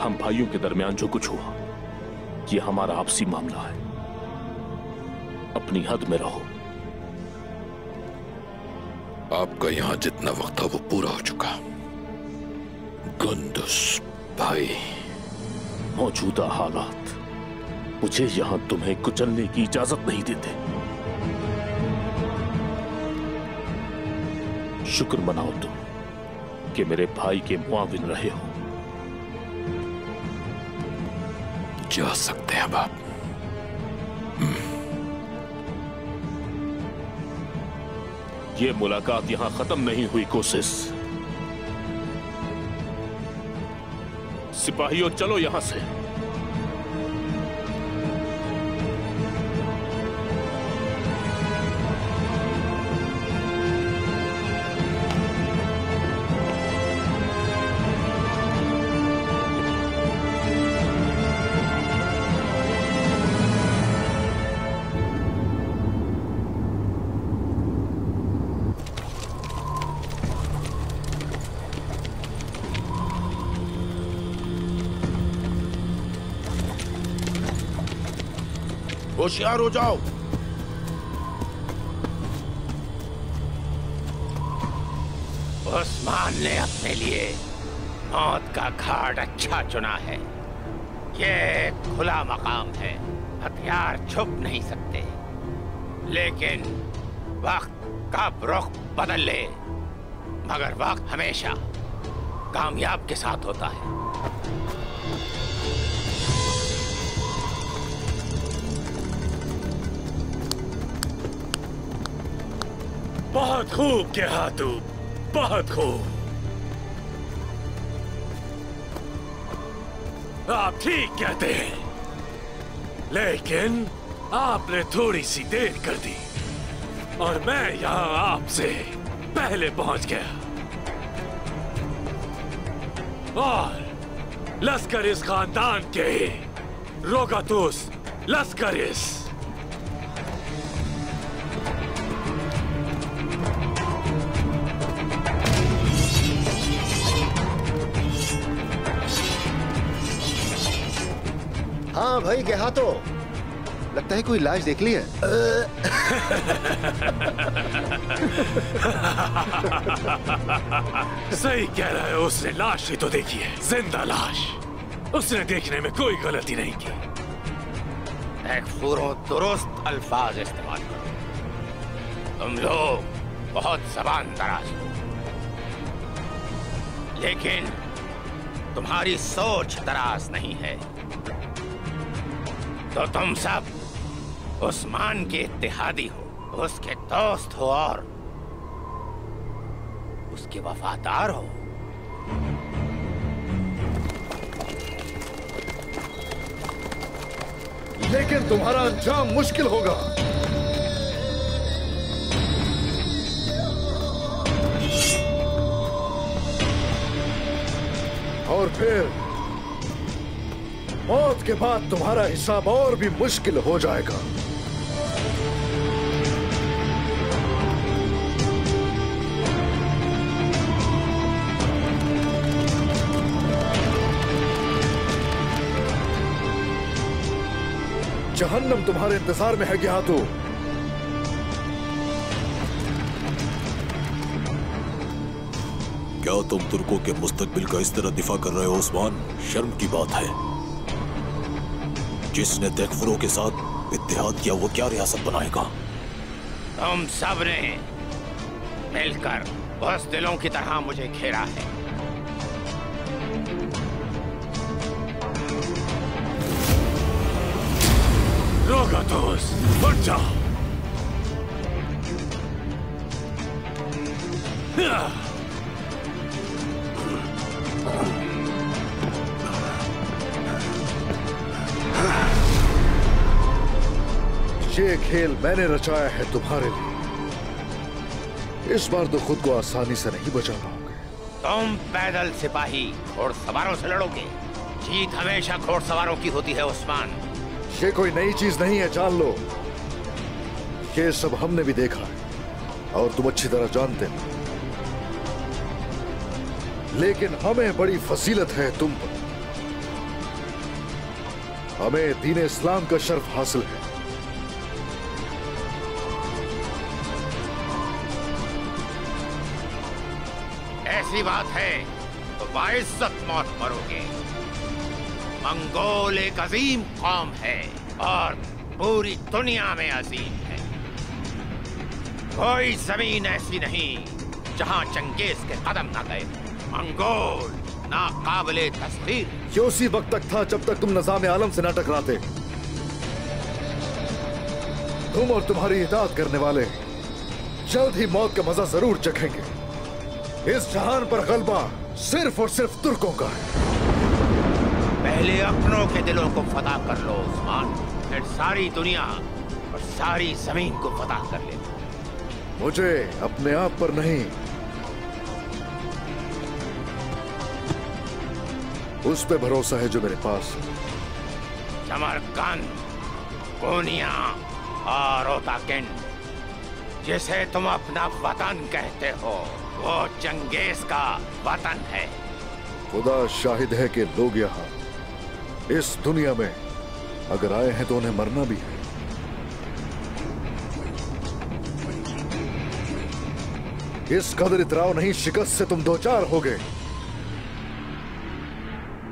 हम भाइयों के दरमियान जो कुछ हुआ ये हमारा आपसी मामला है, अपनी हद में रहो। आपका यहां जितना वक्त था वो पूरा हो चुका। गुंदुस भाई, मौजूदा हालात मुझे यहां तुम्हें कुचलने की इजाजत नहीं देते। शुक्र मनाओ तुम कि मेरे भाई के मुआविन रहे हो। जा सकते हैं बाप। ये मुलाकात यहां खत्म नहीं हुई कोशिश। सिपाहियों चलो यहां से। होशियार हो जाओ। उस्मान ने अपने लिए मौत का घाट अच्छा चुना है। ये खुला मकाम है, हथियार छुप नहीं सकते। लेकिन वक्त कब रुख बदल ले, मगर वक्त हमेशा कामयाब के साथ होता है। बहुत खूब गेहातू, बहुत खूब। आप ठीक कहते हैं, लेकिन आपने थोड़ी सी देर कर दी और मैं यहां आपसे पहले पहुंच गया। और लश्कर इस खानदान के रोगातुस लश्करिस हाँ भाई गेहातो, लगता है कोई लाश देख ली है। सही कह रहा है, उसने लाश ही तो देखी है, जिंदा लाश। उसने देखने में कोई गलती नहीं की। एक दुरुस्त अल्फाज इस्तेमाल करो। तुम लोग बहुत जबान दराज हो, लेकिन तुम्हारी सोच दराज नहीं है। तो तुम सब उस्मान के इत्तेहादी हो, उसके दोस्त हो और उसके वफादार हो। लेकिन तुम्हारा अंजाम मुश्किल होगा। और फिर मौत के बाद तुम्हारा हिसाब और भी मुश्किल हो जाएगा। जहन्नम तुम्हारे इंतजार में है गिहातू। क्या तुम तुर्कों के मुस्तकबिल का इस तरह दिफा कर रहे हो उस्मान? शर्म की बात है। जिसने तकफुरों के साथ इत्तेहाद किया वो क्या रियासत बनाएगा? तुम सब ने मिलकर बस दिलों की तरह मुझे घेरा है। रोगातोस, उठ जाओ। ये खेल मैंने रचाया है तुम्हारे लिए। इस बार तो खुद को आसानी से नहीं बचा पाओगे। तुम पैदल सिपाही घोड़सवारों से लड़ोगे। जीत हमेशा घोड़सवारों की होती है उस्मान। ये कोई नई चीज नहीं है, जान लो। ये सब हमने भी देखा है और तुम अच्छी तरह जानते हो। लेकिन हमें बड़ी फजीलत है तुम पर। हमें दीन इस्लाम का शर्फ हासिल है। ऐसी बात है तो बाइज्जत मौत मरोगे। मंगोल एक अजीम कौम है और पूरी दुनिया में अजीम है। कोई जमीन ऐसी नहीं जहां चंगेज के कदम न गए। मंगोल नाकाबिले तस्वीर। ये उसी वक्त तक था जब तक तुम निज़ाम आलम से न टकराते। तुम और तुम्हारी इताअत करने वाले जल्द ही मौत का मजा जरूर चखेंगे। इस जहान पर गलबा सिर्फ और सिर्फ तुर्कों का है। पहले अपनों के दिलों को फतह कर लो उस्मान, फिर सारी दुनिया और सारी जमीन को फतह कर ले। मुझे अपने आप पर नहीं, उस पे भरोसा है जो मेरे पास है। समरकंद, कोनिया और ओताकिंड, जिसे तुम अपना वतन कहते हो, वो चंगेज का वतन है। खुदा शाहिद है कि लोग यहाँ इस दुनिया में अगर आए हैं तो उन्हें मरना भी है। इस कदर इतराव नहीं, शिकस्त से तुम दो चार हो गए।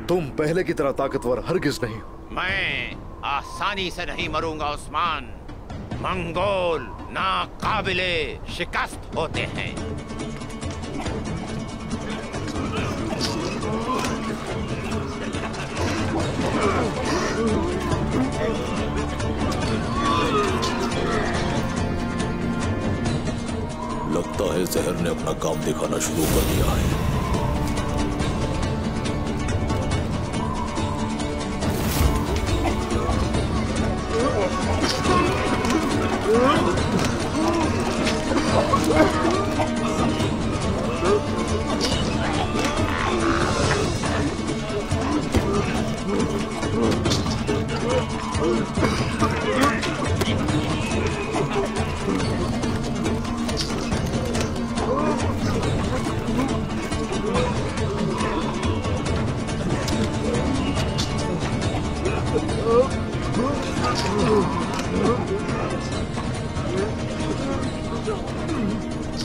तुम पहले की तरह ताकतवर हरगिज नहीं हो। मैं आसानी से नहीं मरूंगा उस्मान। मंगोल नाकाबिले शिकस्त होते हैं। लगता है जहर ने अपना काम दिखाना शुरू कर दिया है।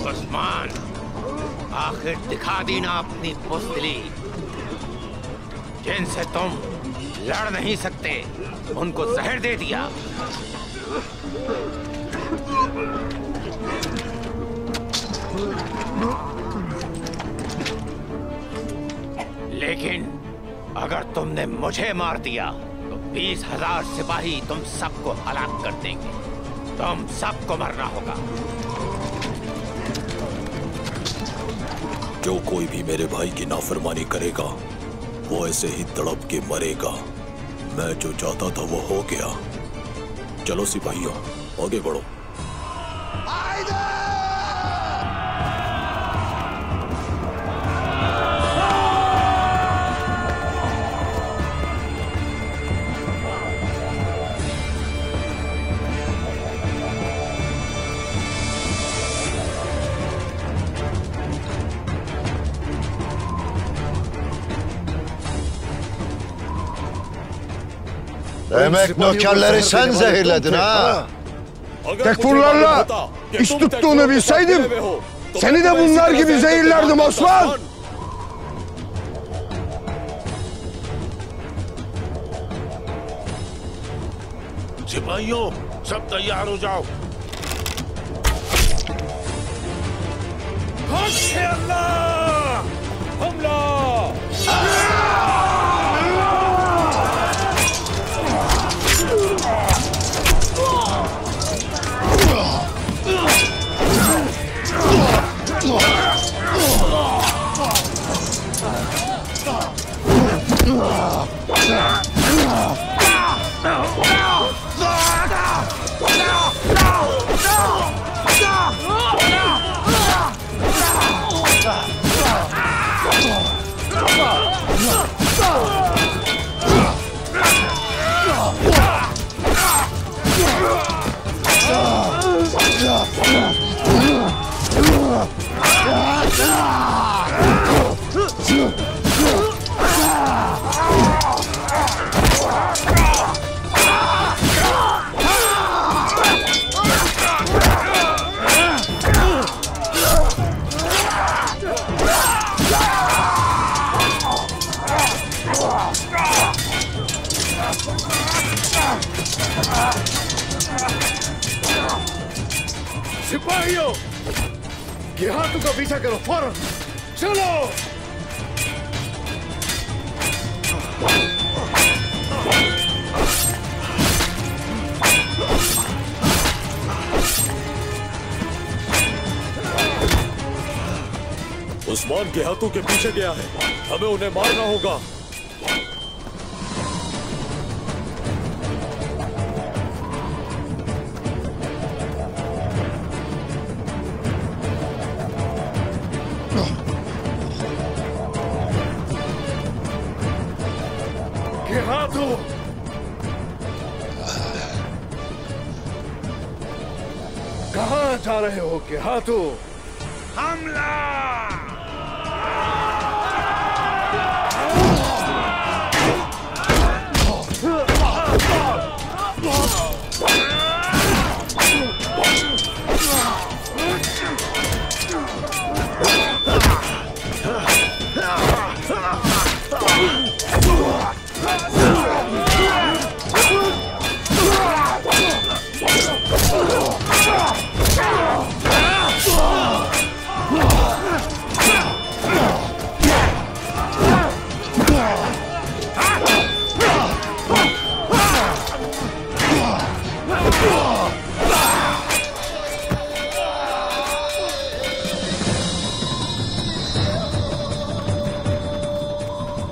उस्मान, आखिर दिखा दी ना अपनी बुज़दिली। जिनसे तुम लड़ नहीं सकते उनको जहर दे दिया। लेकिन अगर तुमने मुझे मार दिया तो 20,000 सिपाही तुम सबको हलाक कर देंगे। तुम सबको मरना होगा। जो कोई भी मेरे भाई की नाफरमानी करेगा वो ऐसे ही तड़प के मरेगा। मैं जो चाहता था वो हो गया। चलो सिपाहियों, आगे बढ़ो। Demek nökerleri sen zehirledin ha? Tekfurlarla iş tuttuğunu bilseydim seni de bunlar gibi zehirlerdim Osman. सिपाहियों, सब तैयार हो जाओ। हमला! सिपाहियों, गेहातू का पीछा करो फौरन, चलो। उस्मान गेहातू के पीछे गया है, हमें उन्हें मारना होगा। गेहातू, कहाँ जा रहे हो गेहातू? हमला!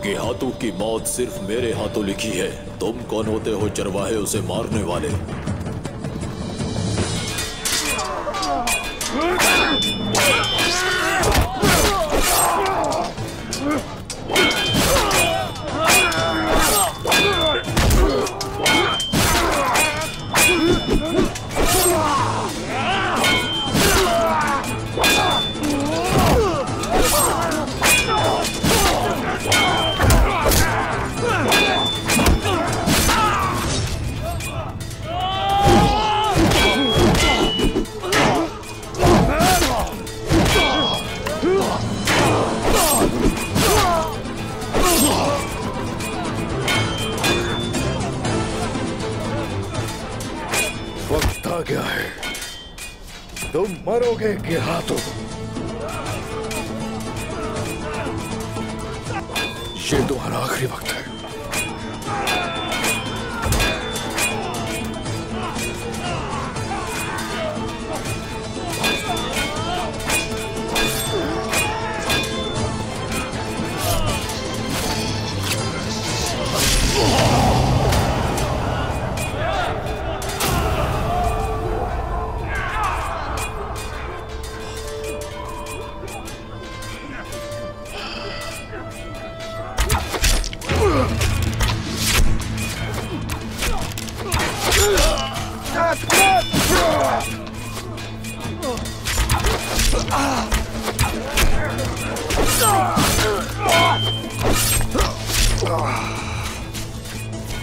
गेहातू की मौत सिर्फ मेरे हाथों लिखी है। तुम कौन होते हो चरवाहे उसे मारने वाले? वक्त आ गया है, तुम मरोगे गेहातू। ये तुम्हारा आखिरी वक्त है।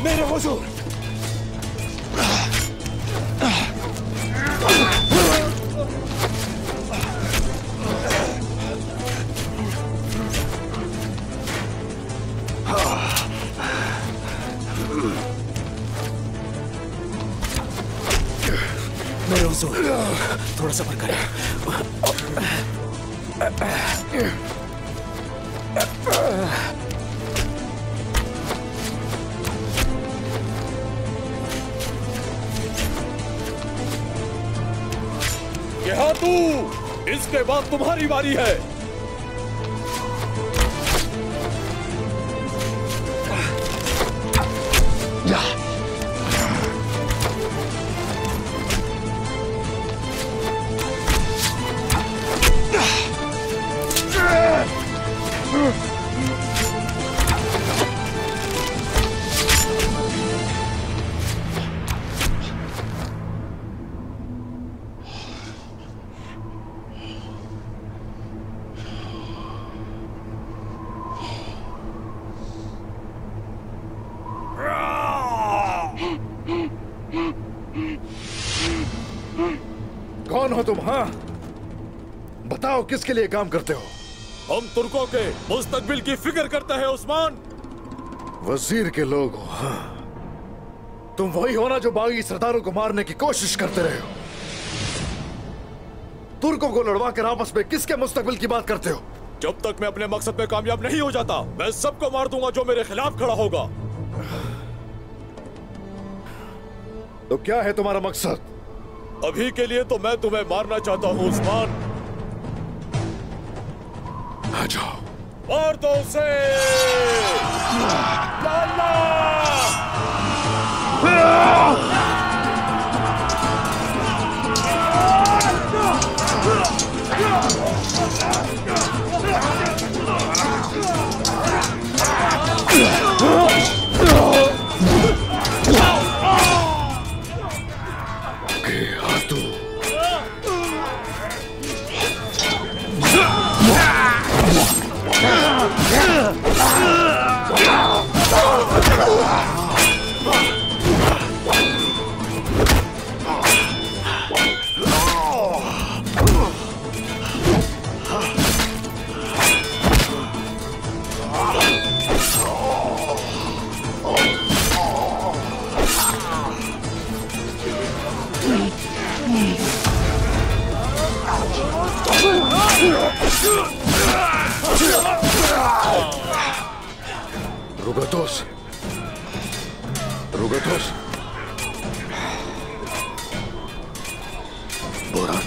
मेरे हुजूर, थोड़ा सब्र करें। गेहातू, इसके बाद तुम्हारी बारी है। कौन हो तुम? हाँ, बताओ किसके लिए काम करते हो? हम तुर्कों के मुस्तकबिल की फिक्र करते हैं उस्मान। वजीर के लोग हो? हाँ, तुम वही हो ना जो बागी सरदारों को मारने की कोशिश करते रहे हो। तुर्कों को लड़वा कर आपस में किसके मुस्तकबिल की बात करते हो? जब तक मैं अपने मकसद में कामयाब नहीं हो जाता, मैं सबको मार दूंगा जो मेरे खिलाफ खड़ा होगा। तो क्या है तुम्हारा मकसद? अभी के लिए तो मैं तुम्हें मारना चाहता हूँ उस्मान। आ जाओ, मार दो उसे। रुगतोस, रुगतोस, बोरान,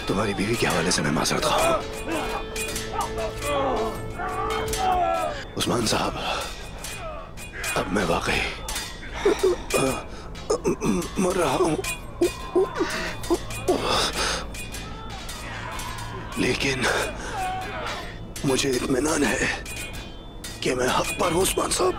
तुम्हारी बीवी के हवाले से मैं माजरत खाऊं। उस्मान साहब, अब मैं वाकई मर रहा हूं, लेकिन मुझे इत्मीनान है कि मैं हक पर हूं उस्मान साहब।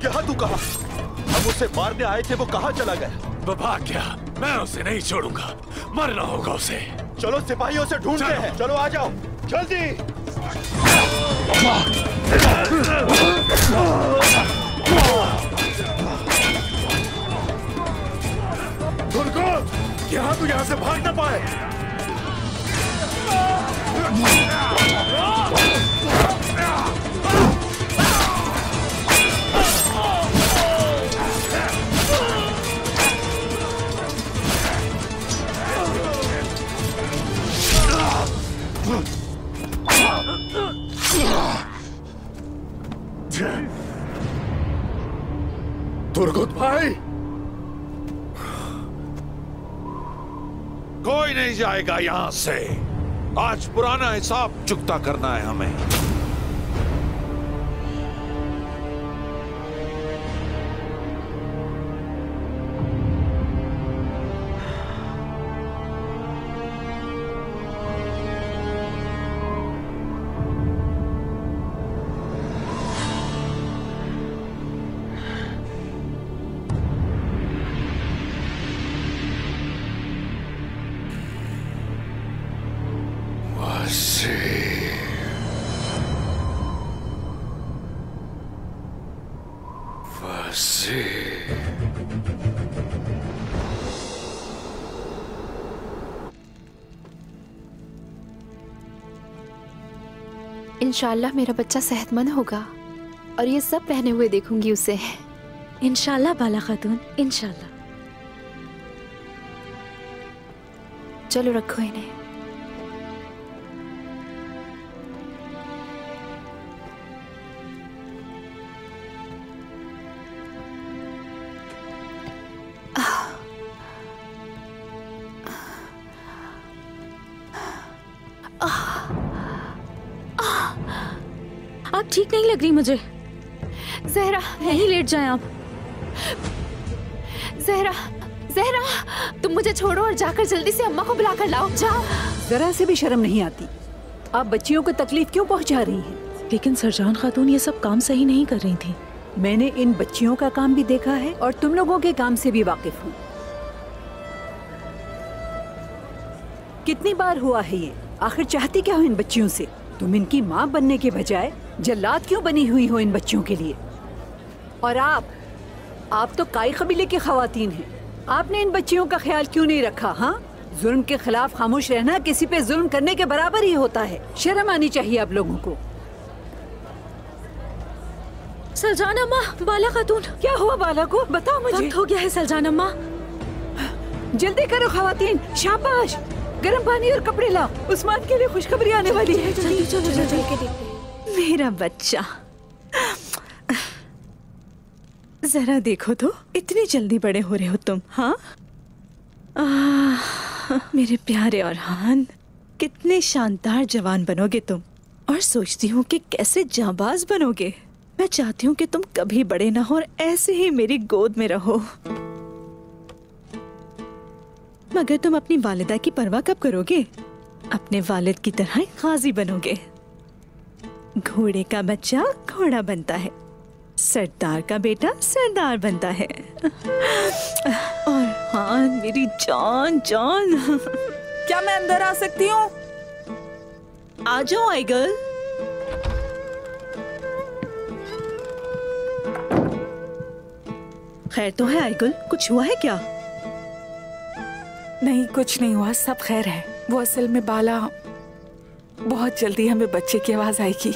गेहातू कहा? हम उसे मारने आए थे, वो कहाँ चला गया? वो भाग गया, मैं उसे नहीं छोड़ूंगा, मरना होगा उसे। चलो सिपाहियों से ढूंढते हैं, चलो आ जाओ जल्दी। तुर्को, गेहातू यहाँ से भाग ना पाए। तुर्गुत भाई, कोई नहीं जाएगा यहां से। आज पुराना हिसाब चुकता करना है हमें। इंशाल्लाह मेरा बच्चा सेहतमंद होगा और ये सब पहने हुए देखूंगी उसे। इंशाल्लाह बाला खातून, इंशाल्लाह। चलो रखो इन्हें। आप ठीक नहीं लग रही मुझे। जहरा, यहीं लेट जाएं आप। जहरा, जहरा, तुम मुझे छोड़ो और जाकर जल्दी से अम्मा को बुलाकर लाओ। जाओ। जरा से भी शर्म नहीं आती। आप बच्चियों को तकलीफ क्यों पहुंचा रही हैं? लेकिन सरजान खातून ये सब काम सही नहीं कर रही थी। मैंने इन बच्चियों का काम भी देखा है और तुम लोगों के काम से भी वाकिफ हूँ। कितनी बार हुआ है ये? आखिर चाहती क्या हो इन बच्चियों से? तुम इनकी माँ बनने के बजाय जल्लाद क्यों बनी हुई हो इन बच्चियों के लिए? और आप तो काई कबीले की खवातीन हैं। आपने इन बच्चियों का ख्याल क्यों नहीं रखा? हाँ, जुल्म के खिलाफ खामोश रहना किसी पे जुल्म करने के बराबर ही होता है। शर्म आनी चाहिए आप लोगों को। सरजान अम्मा, बाला खातून। क्या हुआ बाला को? बताओ मुझे। वक्त हो गया है सरजान अम्मा। जल्दी करो खवातीन, शाबाश। गर्म पानी और कपड़े लाओ, उस्मान के लिए खुशखबरी आने वाली है। जल्दी चलो, जल्दी के देखते। मेरा बच्चा, जरा देखो तो, इतनी जल्दी बड़े हो रहे हो तुम। हाँ, मेरे प्यारे अरहान, कितने शानदार जवान बनोगे तुम। और सोचती हूँ कि कैसे जाबाज बनोगे। मैं चाहती हूँ कि तुम कभी बड़े ना हो और ऐसे ही मेरी गोद में रहो। मगर तुम अपनी वालिदा की परवाह कब करोगे? अपने वालिद की तरह गाजी बनोगे। घोड़े का बच्चा घोड़ा बनता है, सरदार का बेटा सरदार बनता है। और हाँ मेरी जान जान। क्या मैं अंदर आ सकती हूँ? आ जाओ आइगल। खैर तो है आइगल, कुछ हुआ है क्या? नहीं, कुछ नहीं हुआ, सब खैर है। वो असल में बाला, बहुत जल्दी हमें बच्चे की आवाज आएगी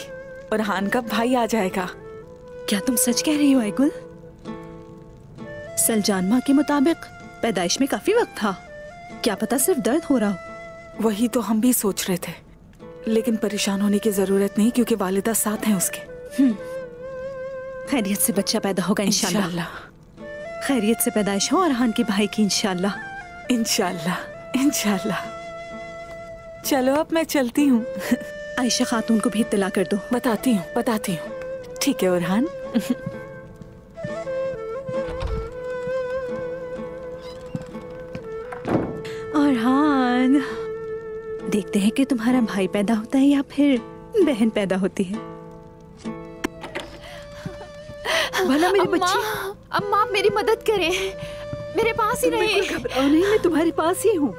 और हान का भाई आ जाएगा। क्या तुम सच कह रही हो आइगुल? सलजान माँ के मुताबिक पैदाइश में काफी वक्त था, क्या पता सिर्फ दर्द हो रहा हो। वही तो हम भी सोच रहे थे, लेकिन परेशान होने की जरूरत नहीं क्योंकि वालिदा साथ हैं उसके। खैरियत से बच्चा पैदा होगा इंशाल्लाह। खैरियत से पैदाइश हो अरहान के भाई की इंशाल्लाह। इंशाल्लाह इंशाल्लाह। चलो अब मैं चलती हूँ। आयशा खातून को भी इत्तला कर दो। बताती हूँ। ठीक है अरहान। अरहान, देखते हैं कि तुम्हारा भाई पैदा होता है या फिर बहन पैदा होती है। भला मेरी बच्ची। अम्मा आप मेरी मदद करें, मेरे पास ही रहिए। घबराओ नहीं, मैं तुम्हारे पास ही हूँ।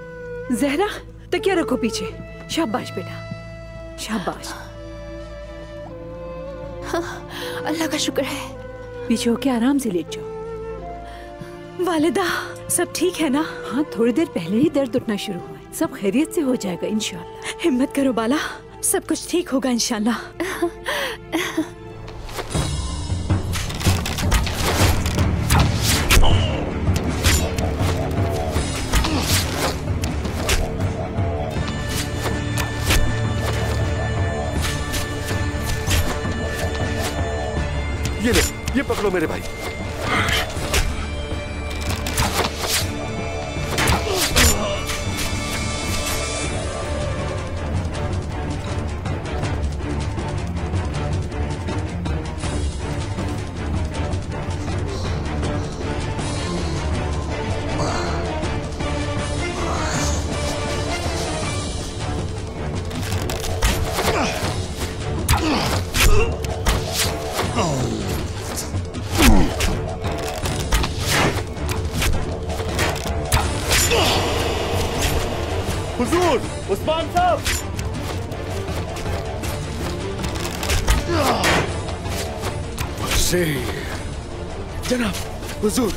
जहरा तकिया रखो पीछे। शाबाश बेटा, शाबाश। अल्लाह का शुक्र है। पीछे होके आराम से लेट जाओ। वालिदा सब ठीक है ना? हाँ, थोड़ी देर पहले ही दर्द उठना शुरू हुआ है। सब खैरियत से हो जाएगा इंशाल्लाह। हिम्मत करो बाला, सब कुछ ठीक होगा इंशाल्लाह। ये ले, ये पकड़ो मेरे भाई। हुजूर, उस्मान साहब। जनाब, हुजूर,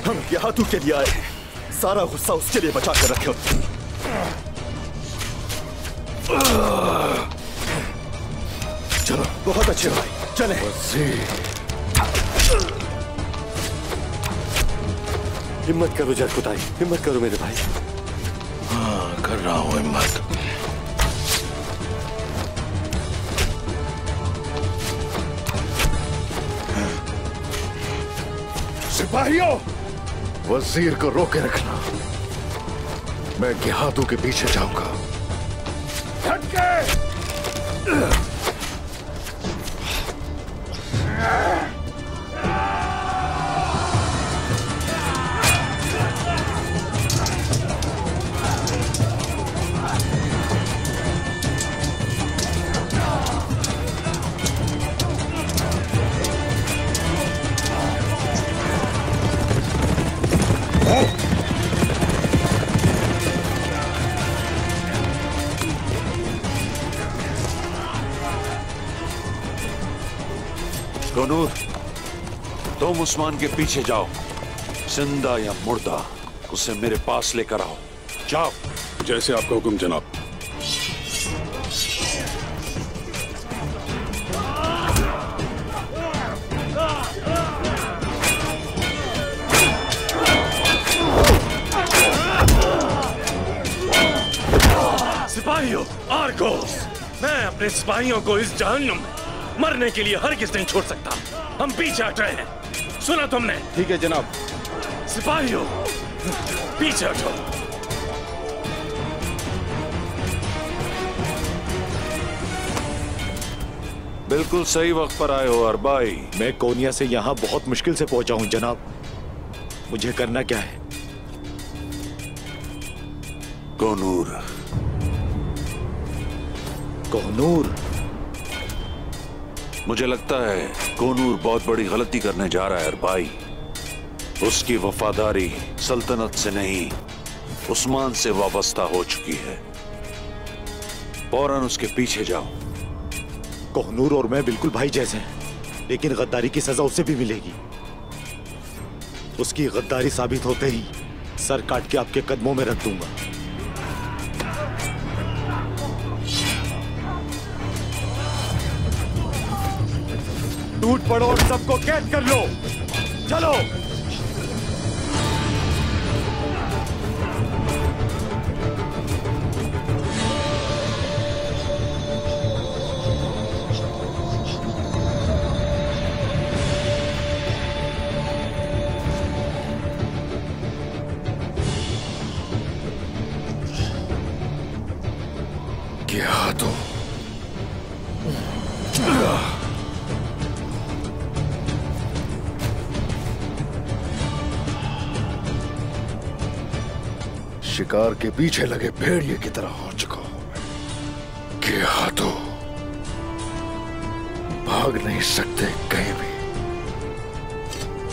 हम गेहातू के लिए आए, सारा गुस्सा उसके लिए बचा कर रखे। चलो, बहुत अच्छे भाई, चले। हिम्मत करो जरकुताई, हिम्मत करो मेरे भाई। हाँ, कर रहा हूं हिम्मत। सिपाहियों, वजीर को रोके रखना। मैं गेहातू के पीछे जाऊंगा। कोनूर, तुम उस्मान के पीछे जाओ, जिंदा या मुर्दा उसे मेरे पास लेकर आओ। जाओ। जैसे आपका हुक्म जनाब। सिपाहियों, आर्गोस, मैं अपने सिपाहियों को इस जहन्नुम में मरने के लिए हरगिज़ नहीं छोड़ सकता। हम पीछे हट रहे हैं, सुना तुमने? ठीक है जनाब। सिपाहियों, पीछे हटो। बिल्कुल सही वक्त पर आए हो अरबाई। मैं कोनिया से यहाँ बहुत मुश्किल से पहुंचा हूँ जनाब। मुझे करना क्या है? कोनूर। कोनूर? मुझे लगता है कोनूर बहुत बड़ी गलती करने जा रहा है अरबाई। उसकी वफादारी सल्तनत से नहीं, उस्मान से वाबस्ता हो चुकी है। फौरन उसके पीछे जाओ। कोहनूर और मैं बिल्कुल भाई जैसे हैं, लेकिन गद्दारी की सजा उसे भी मिलेगी। उसकी गद्दारी साबित होते ही सर काट के आपके कदमों में रख दूंगा। टूट पड़ो और सबको कैद कर लो। चलो। क्या तो शिकार के पीछे लगे भेड़िए की तरह हो चुका हूं मैं। क्या तो भाग नहीं सकते कहीं भी।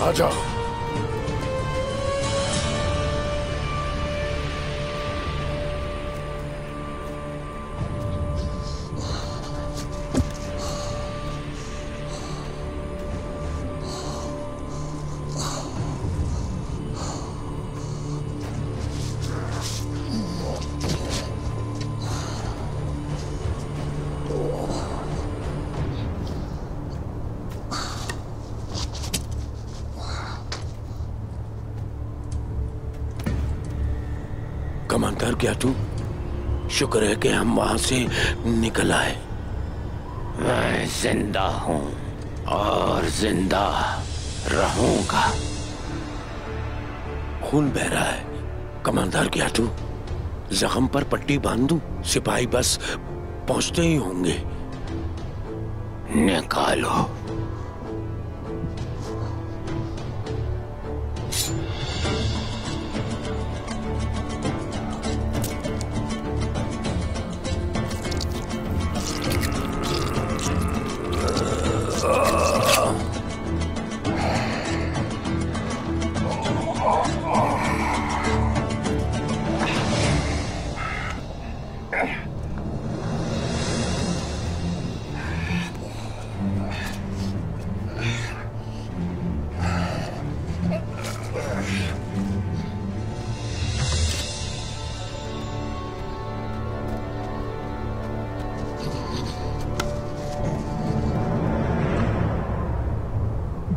आ जाओ। कमांडर ग्याटू, शुक्र है कि हम वहां से निकल आए। मैं जिंदा हूं और जिंदा रहूंगा। खून बह रहा है। कमांडर ग्याटू, जख्म पर पट्टी बांध दूं? सिपाही बस पहुंचते ही होंगे। निकालो।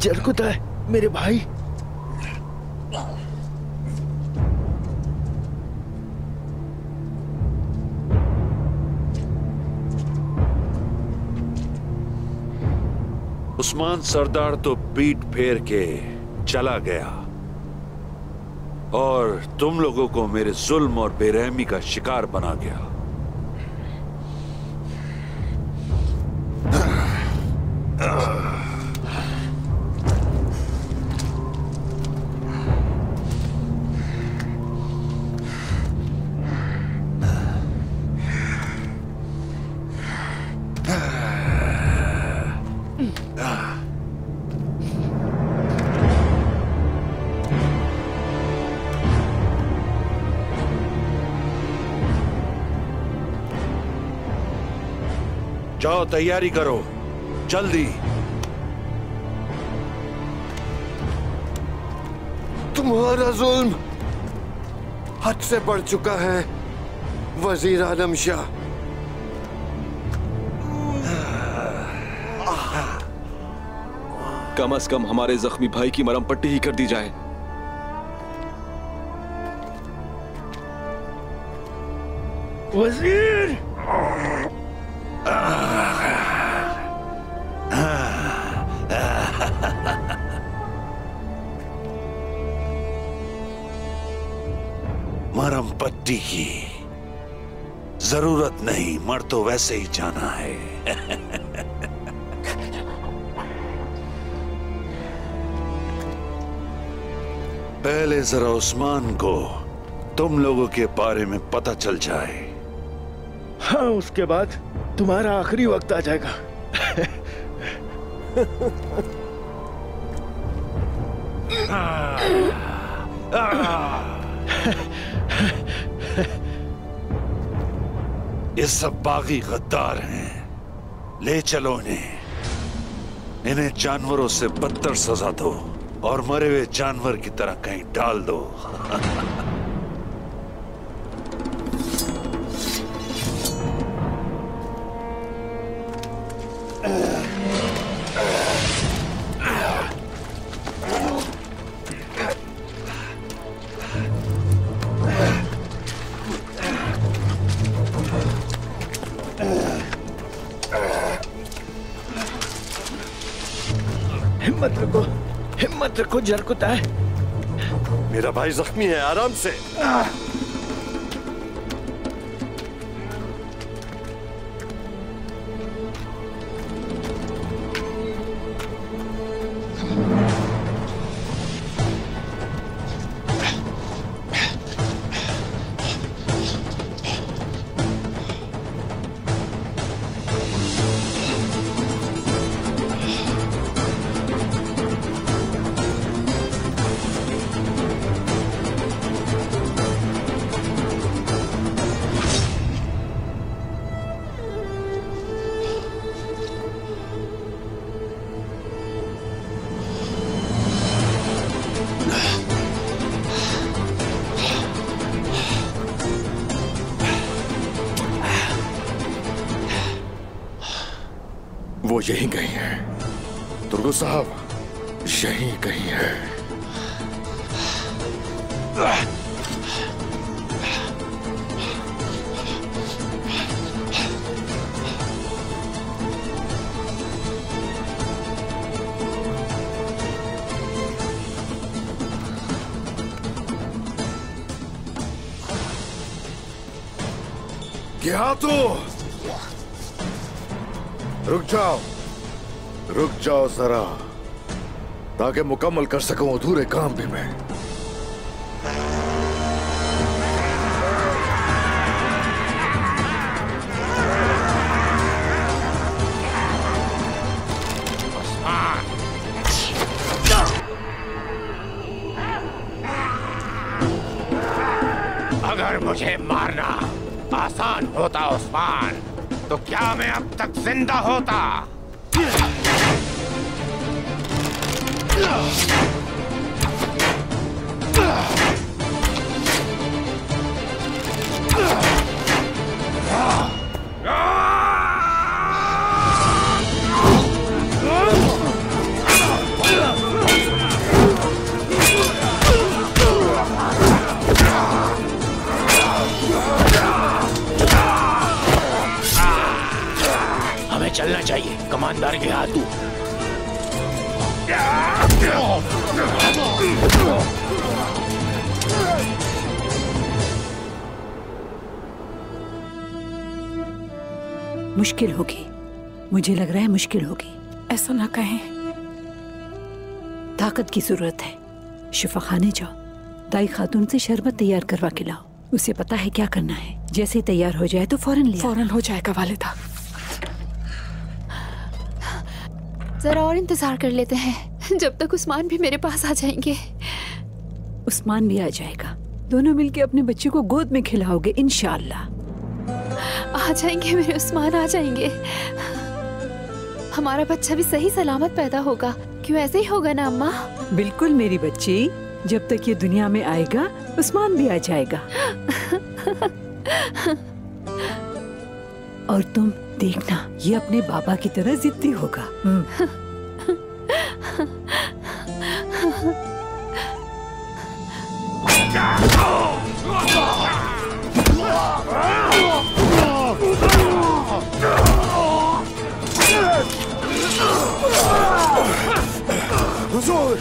जरकुता है मेरे भाई। उस्मान सरदार तो पीठ फेर के चला गया और तुम लोगों को मेरे जुल्म और बेरहमी का शिकार बना गया। जाओ तैयारी करो जल्दी। तुम्हारा जुल्म हद से बढ़ चुका है वजीर आलम शाह। कम से कम हमारे जख्मी भाई की मरहम पट्टी ही कर दी जाए। वजीर मरहम पट्टी की जरूरत नहीं, मर तो वैसे ही जाना है। पहले जरा उस्मान को तुम लोगों के बारे में पता चल जाए। हाँ, उसके बाद तुम्हारा आखिरी वक्त आ जाएगा। ये सब बागी गद्दार हैं, ले चलो इन्हें जानवरों से बदतर सजा दो और मरे हुए जानवर की तरह कहीं डाल दो। हिम्मत रखो जरकुता है। मेरा भाई जख्मी है, आराम से। वो यहीं कहीं है तुर्गो साहब, यहीं कहीं है। क्या तो रुक जाओ जरा, ताकि मुकम्मल कर सकूं अधूरे काम भी मैं। अगर मुझे मारना आसान होता उस्मान, तो क्या मैं अब तक जिंदा होता? चलना चाहिए कमांडर गेहातू। मुश्किल होगी, मुझे लग रहा है मुश्किल होगी। ऐसा ना कहें। ताकत की जरूरत है। शिफा खाने जाओ, दाई खातून से शरबत तैयार करवा के लाओ। उसे पता है क्या करना है। जैसे ही तैयार हो जाए तो फौरन हो जाएगा वालिदा। जरा और इंतजार कर लेते हैं जब तक उस्मान भी मेरे पास आ जाएंगे। उस्मान भी आ जाएगा। दोनों मिलके अपने बच्चे को गोद में खिलाओगे इंशाअल्लाह। आ जाएंगे मेरे उस्मान, आ जाएंगे। हमारा बच्चा भी सही सलामत पैदा होगा। क्यों ऐसे ही होगा ना अम्मा? बिल्कुल मेरी बच्ची, जब तक ये दुनिया में आएगा उस्मान भी आ जाएगा। और तुम देखना, ये अपने बाबा की तरह जिद्दी होगा। हुजूर!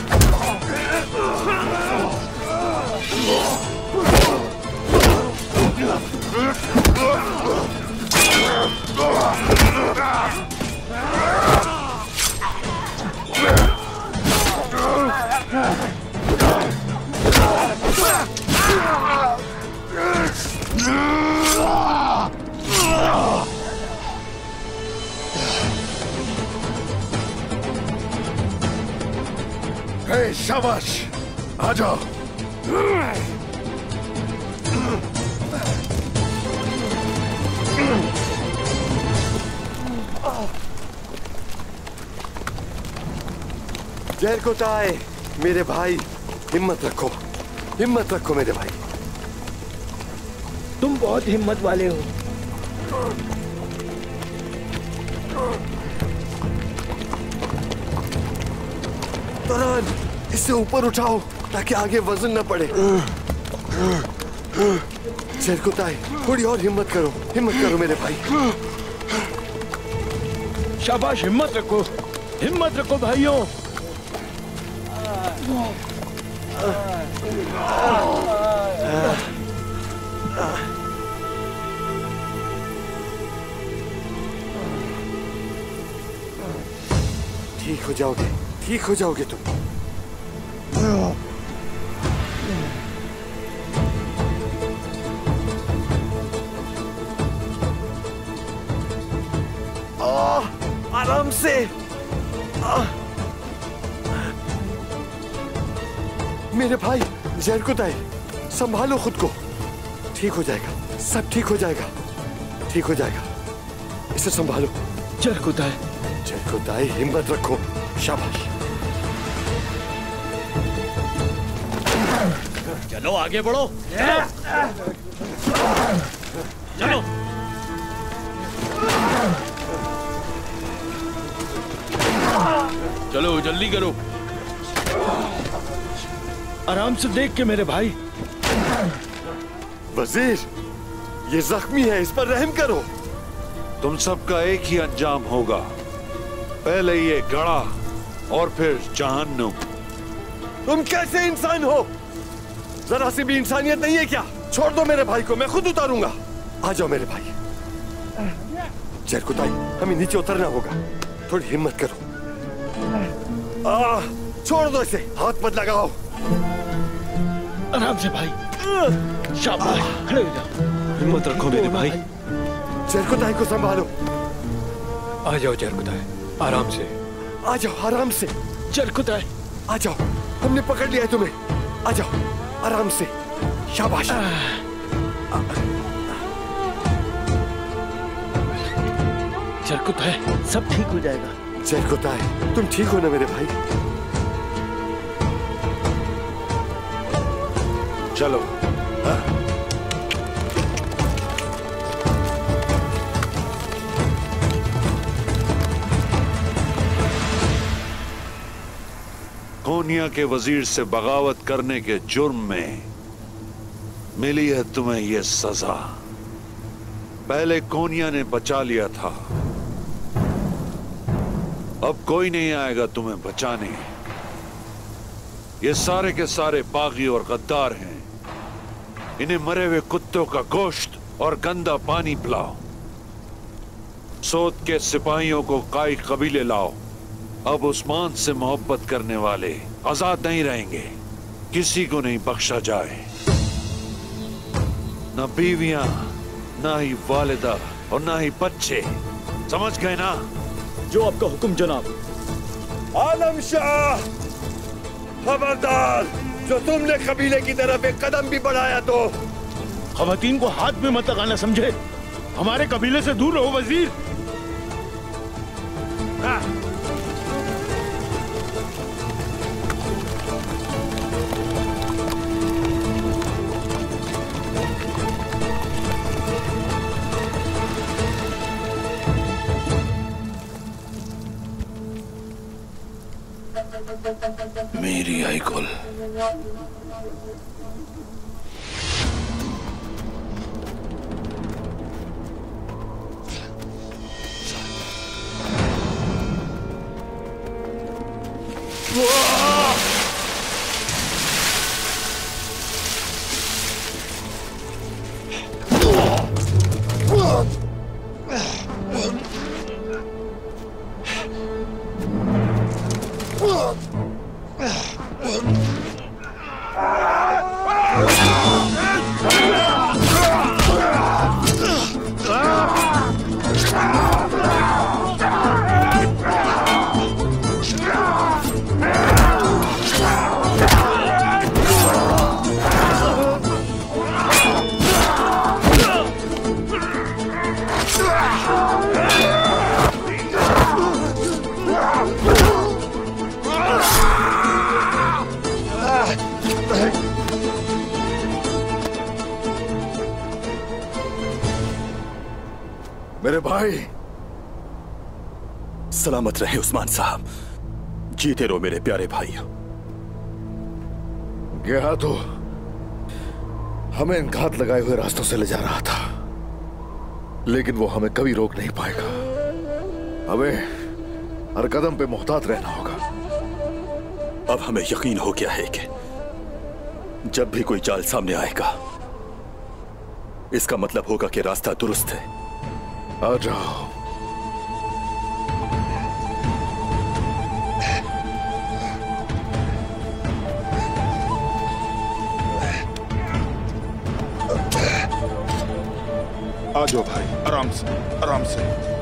हे शाबाश, आ जाओ। जहर को चाहे मेरे भाई, हिम्मत रखो, हिम्मत रखो मेरे भाई। तुम बहुत हिम्मत वाले हो। तुरंत इसे ऊपर उठाओ ताकि आगे वजन न पड़े। जरकुताई, थोड़ी और हिम्मत करो मेरे भाई। शाबाश, हिम्मत रखो भाइयों। ठीक हो जाओगे तुम। आराम से। मेरे भाई जरकुताई, संभालो खुद को। ठीक हो जाएगा, सब ठीक हो जाएगा। इसे संभालो। जरकुताई, हिम्मत रखो। शाबाश। चलो आगे बढ़ो। चलो। चलो जल्दी करो। आराम से देख के मेरे भाई। वजीर, ये जख्मी है, इस पर रहम करो। तुम सबका एक ही अंजाम होगा, पहले ये गड़ा और फिर जहन्नुम। तुम कैसे इंसान हो? जरा सी भी इंसानियत नहीं है क्या? छोड़ दो मेरे भाई को, मैं खुद उतारूंगा। आ जाओ मेरे भाई। जरकुताई, हमें नीचे उतरना होगा, थोड़ी हिम्मत करो। छोड़ दो इसे, हाथ मत लगाओ। आराम से भाई। शाबाश, खड़े हो जाओ। हिम्मत रखो मेरे भाई। जरकुताई को संभालो। आ जाओ जरकुताई, आराम से। आ जाओ आराम से। जरकुताई, आ जाओ, हमने पकड़ लिया है तुम्हें। आ जाओ आराम से। शाबाश। जरकुताई, सब ठीक हो जाएगा। जरकुताई, तुम ठीक हो ना मेरे भाई? चलो। कोनिया के वजीर से बगावत करने के जुर्म में मिली है तुम्हें यह सजा। पहले कोनिया ने बचा लिया था, अब कोई नहीं आएगा तुम्हें बचाने। ये सारे के सारे बागी और गद्दार हैं। इन्हें मरे हुए कुत्तों का गोश्त और गंदा पानी पिलाओ। सोत के सिपाहियों को काई कबीले लाओ। अब उस्मान से मोहब्बत करने वाले आजाद नहीं रहेंगे। किसी को नहीं बख्शा जाए, न बीवियां, ना ही वालिदा और ना ही बच्चे। समझ गए ना? जो आपका हुक्म जनाब। आलम शाह, खबरदार, जो तुमने कबीले की तरफ एक कदम भी बढ़ाया तो खवातीन को हाथ में मत लगाना, समझे? हमारे कबीले से दूर रहो वजीर। मेरी आई कुल मेरे भाई सलामत रहे उस्मान साहब। जीते रहो मेरे प्यारे भाइयों। गया तो हमें इन घात लगाए हुए रास्तों से ले जा रहा था, लेकिन वो हमें कभी रोक नहीं पाएगा। हमें हर कदम पे मुहतात रहना होगा। अब हमें यकीन हो गया है कि जब भी कोई जाल सामने आएगा, इसका मतलब होगा कि रास्ता दुरुस्त है। आ जाओ। आ जाओ भाई, आराम से, आराम से।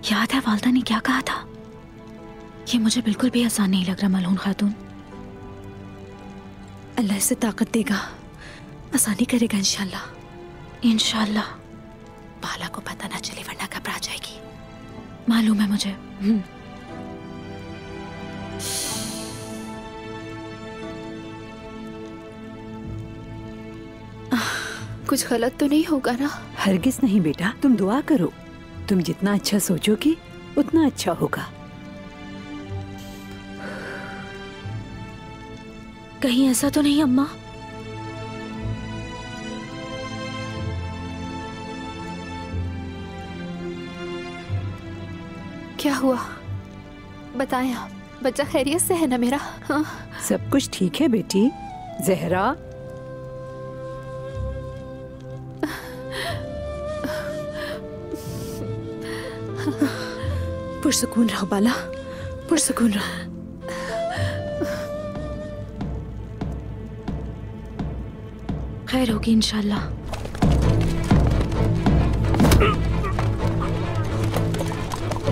याद है वालदा ने क्या कहा था? ये मुझे बिल्कुल भी आसान नहीं लग रहा मलहून खातून। अल्लाह से ताकत देगा, आसानी करेगा इंशाल्लाह। इंशाल्लाह। बाला को पता ना चले वरना घबरा जाएगी। मालूम है मुझे। कुछ गलत तो नहीं होगा ना? हरगिज नहीं बेटा, तुम दुआ करो। तुम जितना अच्छा सोचोगी उतना अच्छा होगा। कहीं ऐसा तो नहीं अम्मा? क्या हुआ बताएं आप। बच्चा खैरियत से है ना मेरा? हाँ? सब कुछ ठीक है बेटी। जहरा, पुरसुकून रहो बाला, पुरसुकून रहो। खैर होगी इंशाल्लाह।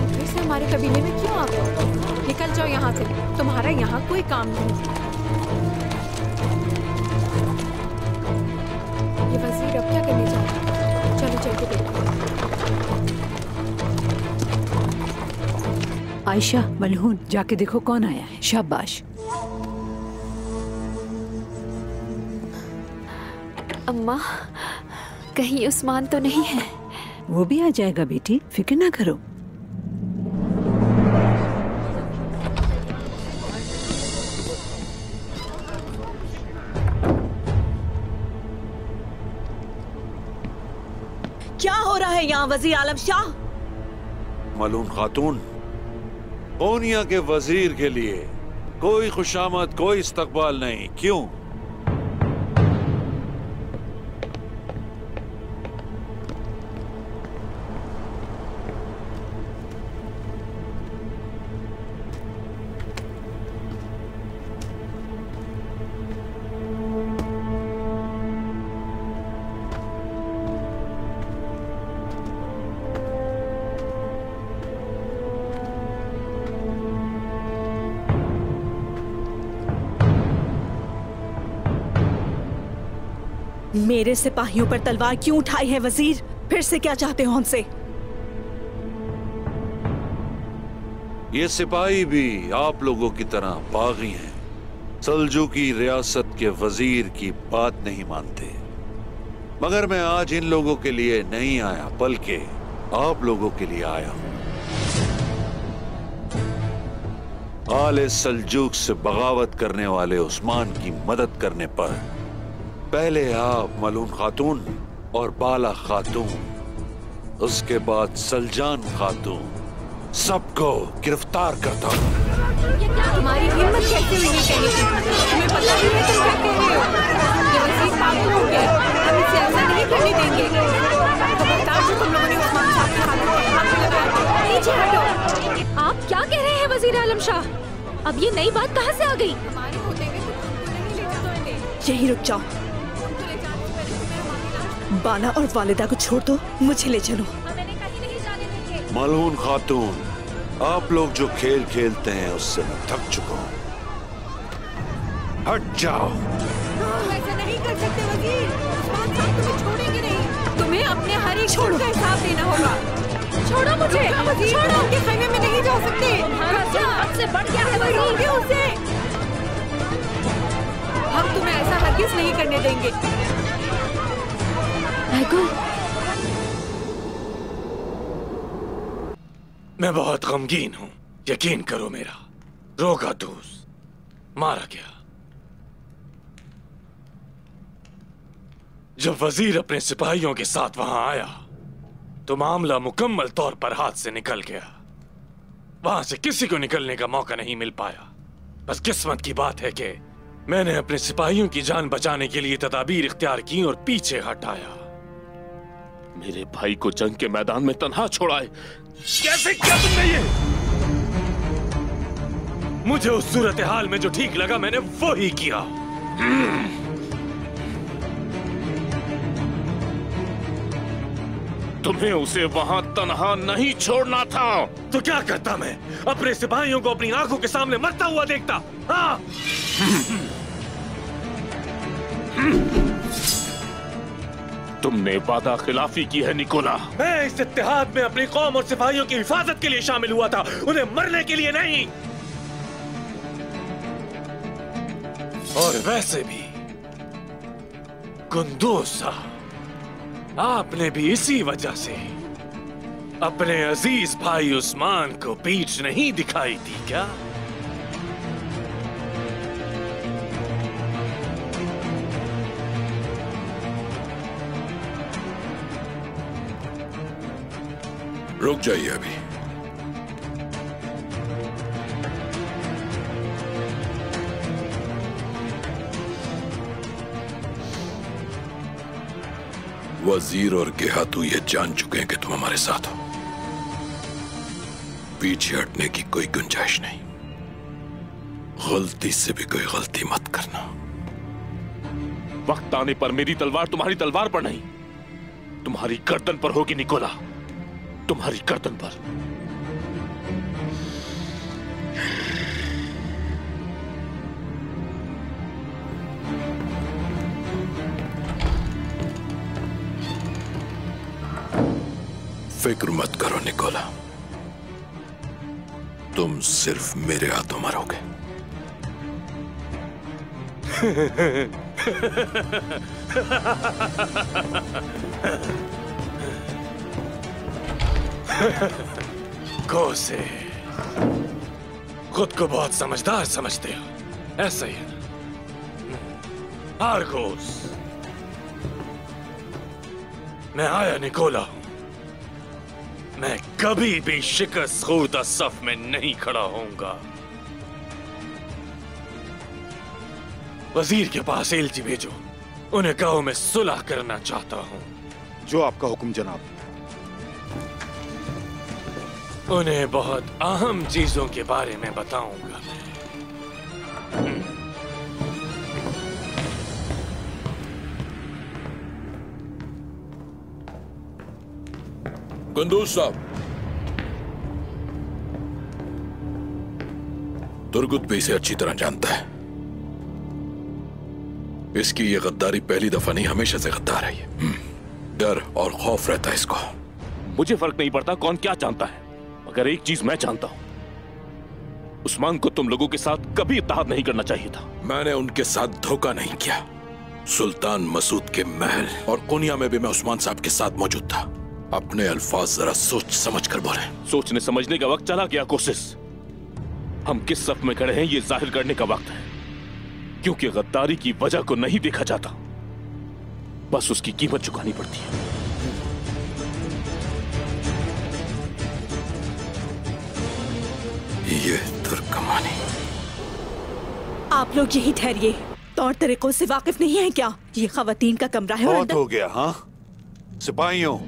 फिर से हमारे कबीले में क्यों आ गए? निकल जाओ यहाँ से, तुम्हारा यहाँ कोई काम नहीं। ये वजीर अब क्या करने जा रहा है? चलो चल के देखो। आयशा, मलहून, जाके देखो कौन आया है। शाबाश। अम्मा, कहीं उस्मान तो नहीं है? वो भी आ जाएगा बेटी, फिक्र ना करो। हाँ वजीर आलम शाह। मलून खातून, कोनिया के वजीर के लिए कोई खुशामद, कोई इस्तकबाल नहीं। क्यों? मेरे सिपाहियों पर तलवार क्यों उठाई है वजीर? फिर से क्या चाहते हो हमसे? ये सिपाही भी आप लोगों की तरह बागी हैं। सल्जूकी रियासत के वजीर की बात नहीं मानते। मगर मैं आज इन लोगों के लिए नहीं आया, बल्कि आप लोगों के लिए आया हूं। आले सल्जूक से बगावत करने वाले उस्मान की मदद करने पर पहले आप मलून खातून और बाला खातून, उसके बाद सलजान खातून, सबको गिरफ्तार करता हूं। तुम्हारी हिम्मत कैसे हुई ये कहने की? तुम्हें पता ही है तुम क्या कह रहे हो? ये वजीर पागल हो गया। हम इसे ऐसा नहीं करने देंगे। खबरदार जो तुम लोगों ने उस्मान साहब के हाथों पे हाथ लगाया। नीचे हटो। आप क्या कह रहे हैं वजीर आलम शाह? अब ये नई बात कहाँ से आ गई? यही रुक जाओ। बाला और वालिदा को छोड़ दो, मुझे ले चलो। मलून खातून, आप लोग जो खेल खेलते हैं उससे मैं थक चुका हूं। हट जाओ। ऐसा नहीं कर सकते वजीर। उस्मान साहब तुम्हें छोड़ेंगे नहीं। तुम्हें अपने हर एक छोड़ का हिसाब देना होगा। छोड़ो मुझे। छोड़ो। उनके खैमे में नहीं जा सकते। हमसे बढ़ गया है वजीर। उसे हम तुम्हें ऐसा हरगिज नहीं करने देंगे। मैं बहुत गमगीन हूं, यकीन करो मेरा। रोगा दोस्त मारा गया। जब वजीर अपने सिपाहियों के साथ वहां आया तो मामला मुकम्मल तौर पर हाथ से निकल गया। वहां से किसी को निकलने का मौका नहीं मिल पाया। बस किस्मत की बात है कि मैंने अपने सिपाहियों की जान बचाने के लिए तदाबीर इख्तियार की और पीछे हटाया। मेरे भाई को जंग के मैदान में तन्हा छोड़ाए। कैसे किया तुमने ये? मुझे उस सूरत हाल में जो ठीक लगा मैंने वो ही किया। तुम्हें उसे वहां तन्हा नहीं छोड़ना था। तो क्या करता मैं? अपने सिपाहियों को अपनी आंखों के सामने मरता हुआ देखता। हाँ। तुमने वादा खिलाफी की है निकोला। मैं इस इत्तेहाद में अपनी कौम और सिपाहियों की हिफाजत के लिए शामिल हुआ था, उन्हें मरने के लिए नहीं। और वैसे भी कुंदूज साहब, आपने भी इसी वजह से अपने अजीज भाई उस्मान को पीठ नहीं दिखाई थी क्या? रुक जाइए अभी। वजीर और गेहातू ये जान चुके हैं कि तुम हमारे साथ हो। पीछे हटने की कोई गुंजाइश नहीं। गलती से भी कोई गलती मत करना। वक्त आने पर मेरी तलवार तुम्हारी तलवार पर नहीं, तुम्हारी गर्दन पर होगी निकोला, तुम्हारी गर्दन पर। फिक्र मत करो निकोला, तुम सिर्फ मेरे हाथों मरोगे। कोसे, खुद को बहुत समझदार समझते हो, ऐसा ही है ना? आर्गोस, मैं आया निकोला हूं मैं कभी भी शिकस्त खुर्दा सफ में नहीं खड़ा होऊंगा। वजीर के पास एलची भेजो, उन्हें कहो मैं सुलह करना चाहता हूं। जो आपका हुक्म जनाब। उन्हें बहुत अहम चीजों के बारे में बताऊंगा। कुंदूज साहब, तुर्गुत भी इसे अच्छी तरह जानता है। इसकी ये गद्दारी पहली दफा नहीं, हमेशा से गद्दार है ये। डर और खौफ रहता है इसको। मुझे फर्क नहीं पड़ता कौन क्या जानता है, मगर एक चीज मैं जानता हूं, उस्मान को तुम लोगों के साथ कभी इत्तेहाद नहीं करना चाहिए था। मैंने उनके साथ धोखा नहीं किया। सुल्तान मसूद के महल और कुनिया में भी मैं उस्मान साहब के साथ मौजूद था। अपने अल्फाज जरा सोच समझ कर बोले। सोचने समझने का वक्त चला गया कोशिश। हम किस सफ में खड़े हैं ये जाहिर करने का वक्त है, क्योंकि गद्दारी की वजह को नहीं देखा जाता, बस उसकी कीमत चुकानी पड़ती है। ये तुर्कमानी। आप लोग यही ठहरिए, तौर तरीकों से वाकिफ नहीं है क्या? ये खवातीन का कमरा है। बहुत हो गया। हाँ सिपाहियों,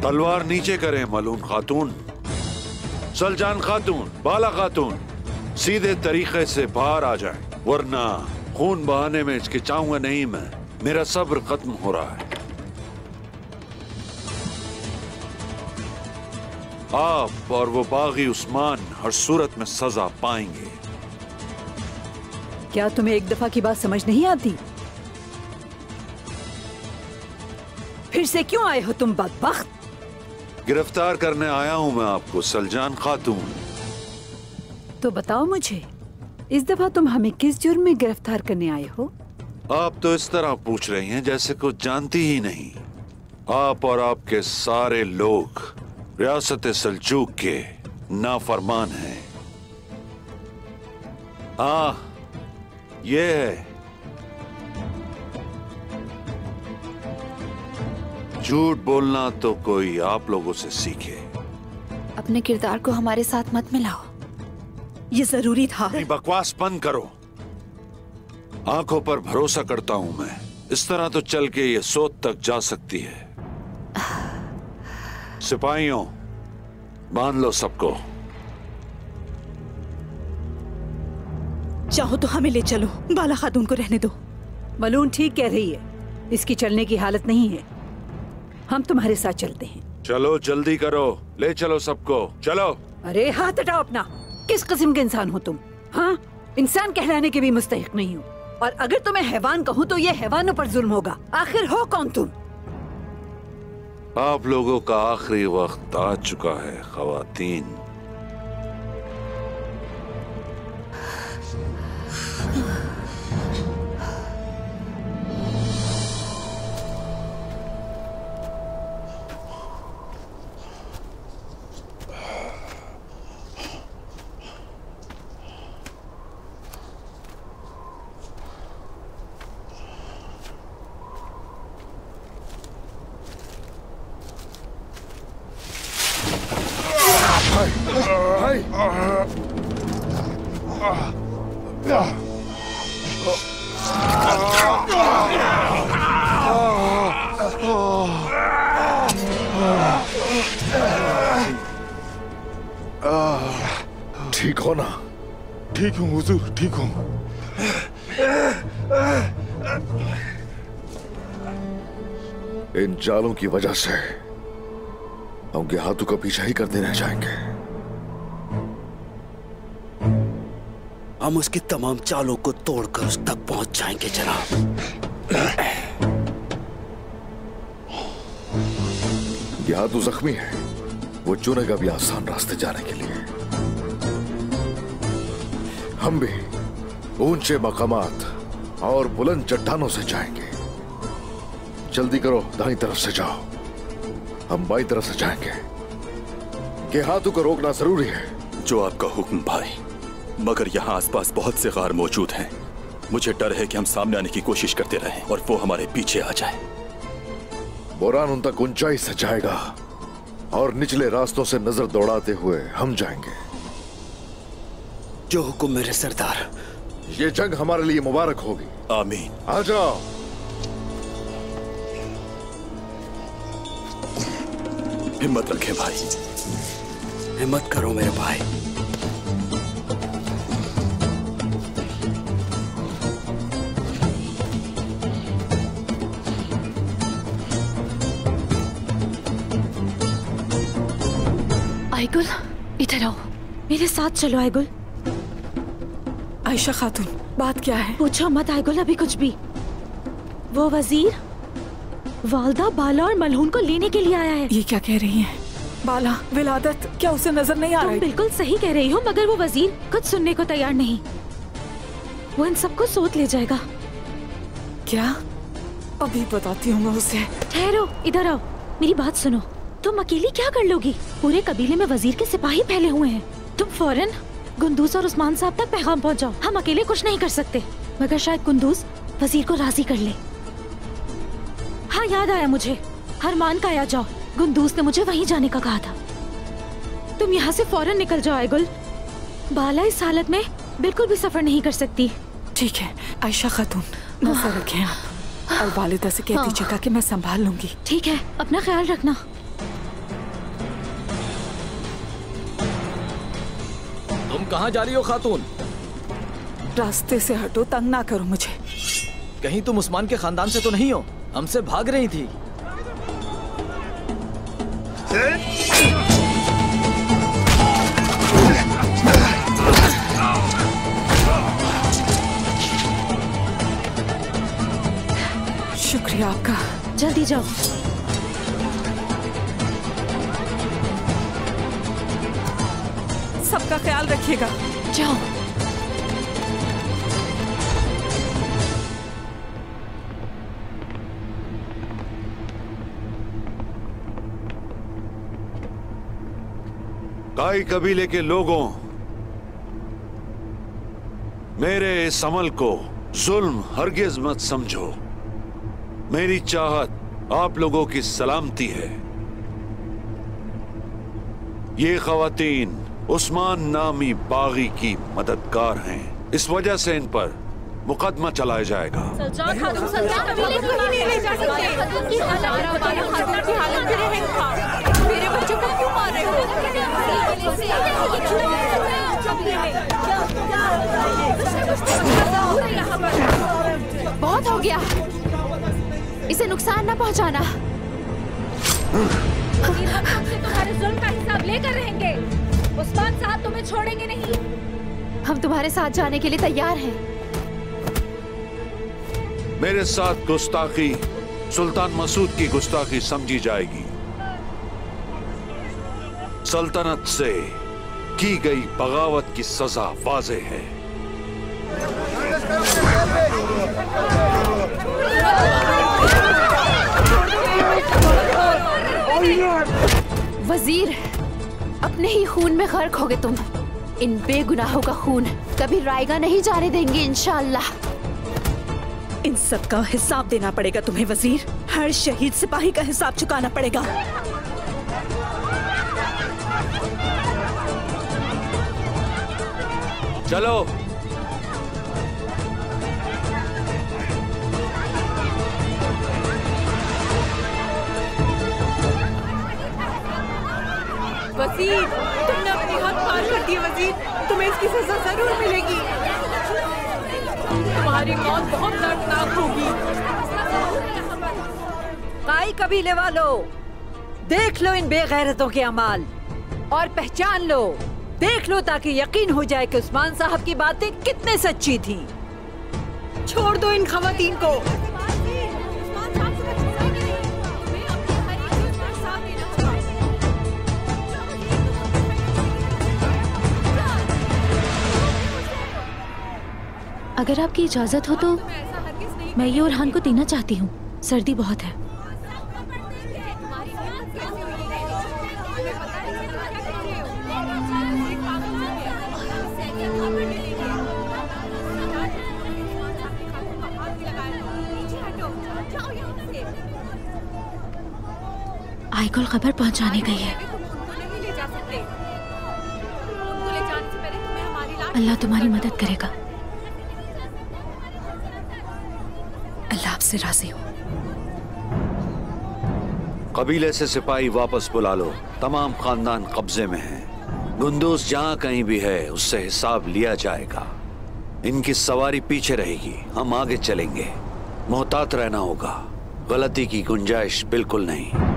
तलवार नीचे करें मलून खातून। सलजान खातून, बाला खातून, सीधे तरीके से बाहर आ जाए, वरना खून बहाने में हिचकिचाऊंगा नहीं मैं। मेरा सब्र खत्म हो रहा है। आप और वो बागी उस्मान हर सूरत में सजा पाएंगे। क्या तुम्हें एक दफा की बात समझ नहीं आती? फिर से क्यों आए हो तुम बदबख्त? गिरफ्तार करने आया हूं मैं आपको सलजान खातून। तो बताओ मुझे, इस दफा तुम हमें किस जुर्म में गिरफ्तार करने आए हो? आप तो इस तरह पूछ रही हैं जैसे कुछ जानती ही नहीं। आप और आपके सारे लोग रियासत सल्जूक के नाफरमान हैं। ये है, झूठ बोलना तो कोई आप लोगों से सीखे। अपने किरदार को हमारे साथ मत मिलाओ। ये जरूरी था। बकवास बंद करो। आंखों पर भरोसा करता हूं मैं। इस तरह तो चल के ये सोच तक जा सकती है। सिपाहियों, बांध लो सबको। चाहो तो हमें ले चलो, बाला खातून को रहने दो। मलून ठीक कह रही है, इसकी चलने की हालत नहीं है। हम तुम्हारे साथ चलते हैं। चलो जल्दी करो, ले चलो सबको, चलो। अरे हाथ हटाओ अपना। किस किस्म के इंसान हो तुम? हाँ, इंसान कहलाने के भी मुस्तहिक नहीं हो, और अगर तुम्हें हैवान कहूँ तो ये हैवानों पर जुल्म होगा। आखिर हो कौन तुम? आप लोगों का आखिरी वक्त आ चुका है खवातीन। ठीक हो ना? ठीक हूँ हुजूर, ठीक हूँ। इन जालों की वजह से हम गेहातू का पीछा ही करते रह जाएंगे। हम उसकी तमाम चालों को तोड़कर उस तक पहुंच जाएंगे जनाब। गेहातू जख्मी है, वो चुनेगा भी आसान रास्ते जाने के लिए। हम भी ऊंचे मकामात और बुलंद चट्टानों से जाएंगे। जल्दी करो, दाईं तरफ से जाओ, हम बाईं तरफ से जाएंगे। गेहातू को रोकना जरूरी है। जो आपका हुक्म भाई। मगर यहाँ आसपास बहुत से गार मौजूद हैं। मुझे डर है कि हम सामने आने की कोशिश करते रहें और वो हमारे पीछे आ जाए। बुरान उन तक ऊंचाई से जाएगा और निचले रास्तों से नजर दौड़ाते हुए हम जाएंगे। जो हुक्म मेरे सरदार। ये जंग हमारे लिए मुबारक होगी। आमीन। आ जाओ। हिम्मत रखें भाई। हिम्मत करो मेरे भाई। आयगुल, इधर आओ। मेरे साथ चलो आयगुल। आयशा खातून, बात क्या है? पूछो मत आयगुल अभी कुछ भी। वो वजीर वालदा, बाला और मलहून को लेने के लिए आया है। ये क्या कह रही हैं? बाला, विलादत, क्या उसे नजर नहीं आ रहा है? तुम बिल्कुल सही कह रही हो, मगर वो वजीर कुछ सुनने को तैयार नहीं। वो इन सबको सोच ले जाएगा। क्या? अभी बताती हूँ मैं उसे। ठहरो, इधर आओ, मेरी बात सुनो। तुम अकेली क्या कर लोगी? पूरे कबीले में वजीर के सिपाही फैले हुए हैं। तुम फौरन कुंदूस और उस्मान साहब तक पैगाम पहुंचाओ। हम अकेले कुछ नहीं कर सकते, मगर शायद कुंदूस वजीर को राजी कर ले। हाँ, याद आया मुझे, हरमान का आ जाओ। कुंदूस ने मुझे वहीं जाने का कहा था। तुम यहाँ से फौरन निकल जाओ आयगुल। बाला इस हालत में बिल्कुल भी सफर नहीं कर सकती। ठीक है आयशा खातून, नजर रखें आप और वालिदा से कह दीजिएगा कि मैं संभाल लूंगी। ठीक है, अपना ख्याल रखना। तुम कहाँ जा रही हो खातून? रास्ते से हटो, तंग ना करो मुझे। कहीं तुम उस्मान के खानदान से तो नहीं हो? हमसे भाग रही थी। शुक्रिया आपका। जल्दी जाओ। सबका ख्याल रखिएगा। जाओ। काई कबीले के लोगों, मेरे इस अमल को जुल्म हरगिज मत समझो। मेरी चाहत आप लोगों की सलामती है। ये ख्वातीन उस्मान नामी बागी की मददगार हैं, इस वजह से इन पर मुकदमा चलाया जाएगा। मेरे बच्चों को क्यों मार रहे हो? बहुत हो गया, इसे नुकसान न पहुंचाना। तुम्हारे जुल्म का हिसाब लेकर रहेंगे। उस्मान साहब तुम्हें छोड़ेंगे नहीं। हम तुम्हारे साथ जाने के लिए तैयार हैं। मेरे साथ गुस्ताखी सुल्तान मसूद की गुस्ताखी समझी जाएगी। सल्तनत से की गई बगावत की सजा वाज़ेह है। वजीर, अपने ही खून में गर्क होगे तुम। इन बेगुनाहों का खून कभी रायगा नहीं जाने देंगे इंशाअल्लाह। इन सब का हिसाब देना पड़ेगा तुम्हें वजीर। हर शहीद सिपाही का हिसाब चुकाना पड़ेगा। चलो। वजीर, तुमने अपनी हद पार कर दी। वजीर, तुम्हें इसकी सजा जरूर मिलेगी। तुम्हारी मौत बहुत दर्दनाक होगी। काई कबीले वालों, देख लो इन बेगैरतों के अमाल और पहचान लो। देख लो ताकि यकीन हो जाए कि उस्मान साहब की बातें कितने सच्ची थी। छोड़ दो इन खवातीन को। अगर आपकी इजाजत हो तो मैं ये ओरहान को देना चाहती हूँ। सर्दी बहुत है। आईकुल खबर पहुंचाने गई है। अल्लाह तुम्हारी मदद करेगा। अल्लाह आपसे राजी हो। कबीले से सिपाही वापस बुला लो। तमाम खानदान कब्जे में हैं। गुंदूस जहां कहीं भी है उससे हिसाब लिया जाएगा। इनकी सवारी पीछे रहेगी, हम आगे चलेंगे। मोहतात रहना होगा, गलती की गुंजाइश बिल्कुल नहीं।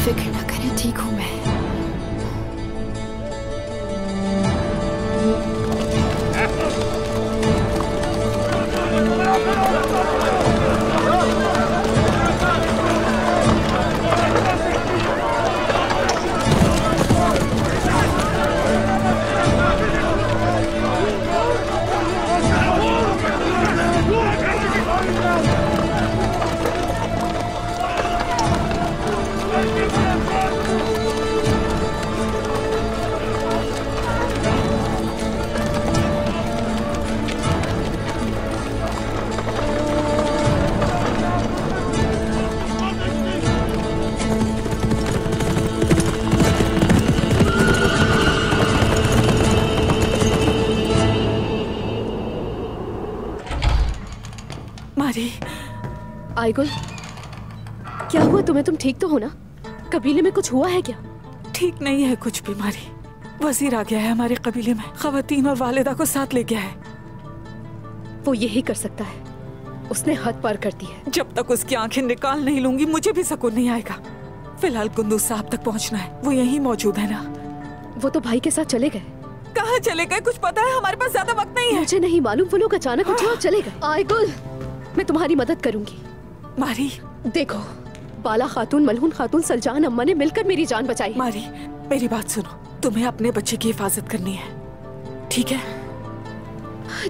फिक्र न करें, ठीक हूं मैं। आईगुल, क्या हुआ तुम्हें? तुम ठीक तो हो ना? कबीले में कुछ हुआ है क्या? ठीक नहीं है कुछ भी मारी। वजीर आ गया है हमारे कबीले में, खवातीन और वालिदा को साथ ले गया है। वो यही कर सकता है, उसने हद पार कर दी है। जब तक उसकी आंखें निकाल नहीं लूंगी मुझे भी सुकून नहीं आएगा। फिलहाल कुंदूस साहब तक पहुंचना है, वो यहीं मौजूद है ना? वो तो भाई के साथ चले गए। कहाँ चले गए कुछ पता है? हमारे पास ज्यादा वक्त नहीं है। मुझे नहीं मालूम, वो लोग अचानक उठे और चले गए। आईगुल, मैं तुम्हारी मदद करूंगी। मारी, देखो, बाला खातून, मलहून खातून, सलजान अम्मा ने मिलकर मेरी जान बचाई। मारी, मेरी बात सुनो, तुम्हें अपने बच्चे की हिफाजत करनी है, ठीक है?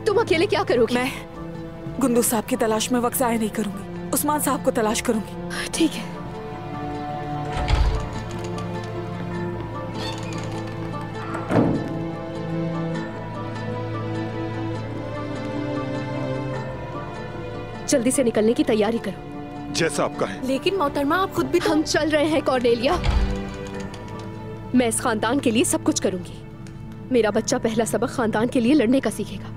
तुम अकेले क्या करोगी? मैं गुंदूस साहब की तलाश में वक्त जाया नहीं करूंगी, उस्मान साहब को तलाश करूंगी। ठीक है। जल्दी से निकलने की तैयारी करो। जैसा आपका है। लेकिन मोहतरमा, आप खुद भी तो... हम चल रहे हैं कॉर्नेलिया। मैं इस खानदान के लिए सब कुछ करूंगी। मेरा बच्चा पहला सबक खानदान के लिए लड़ने का सीखेगा।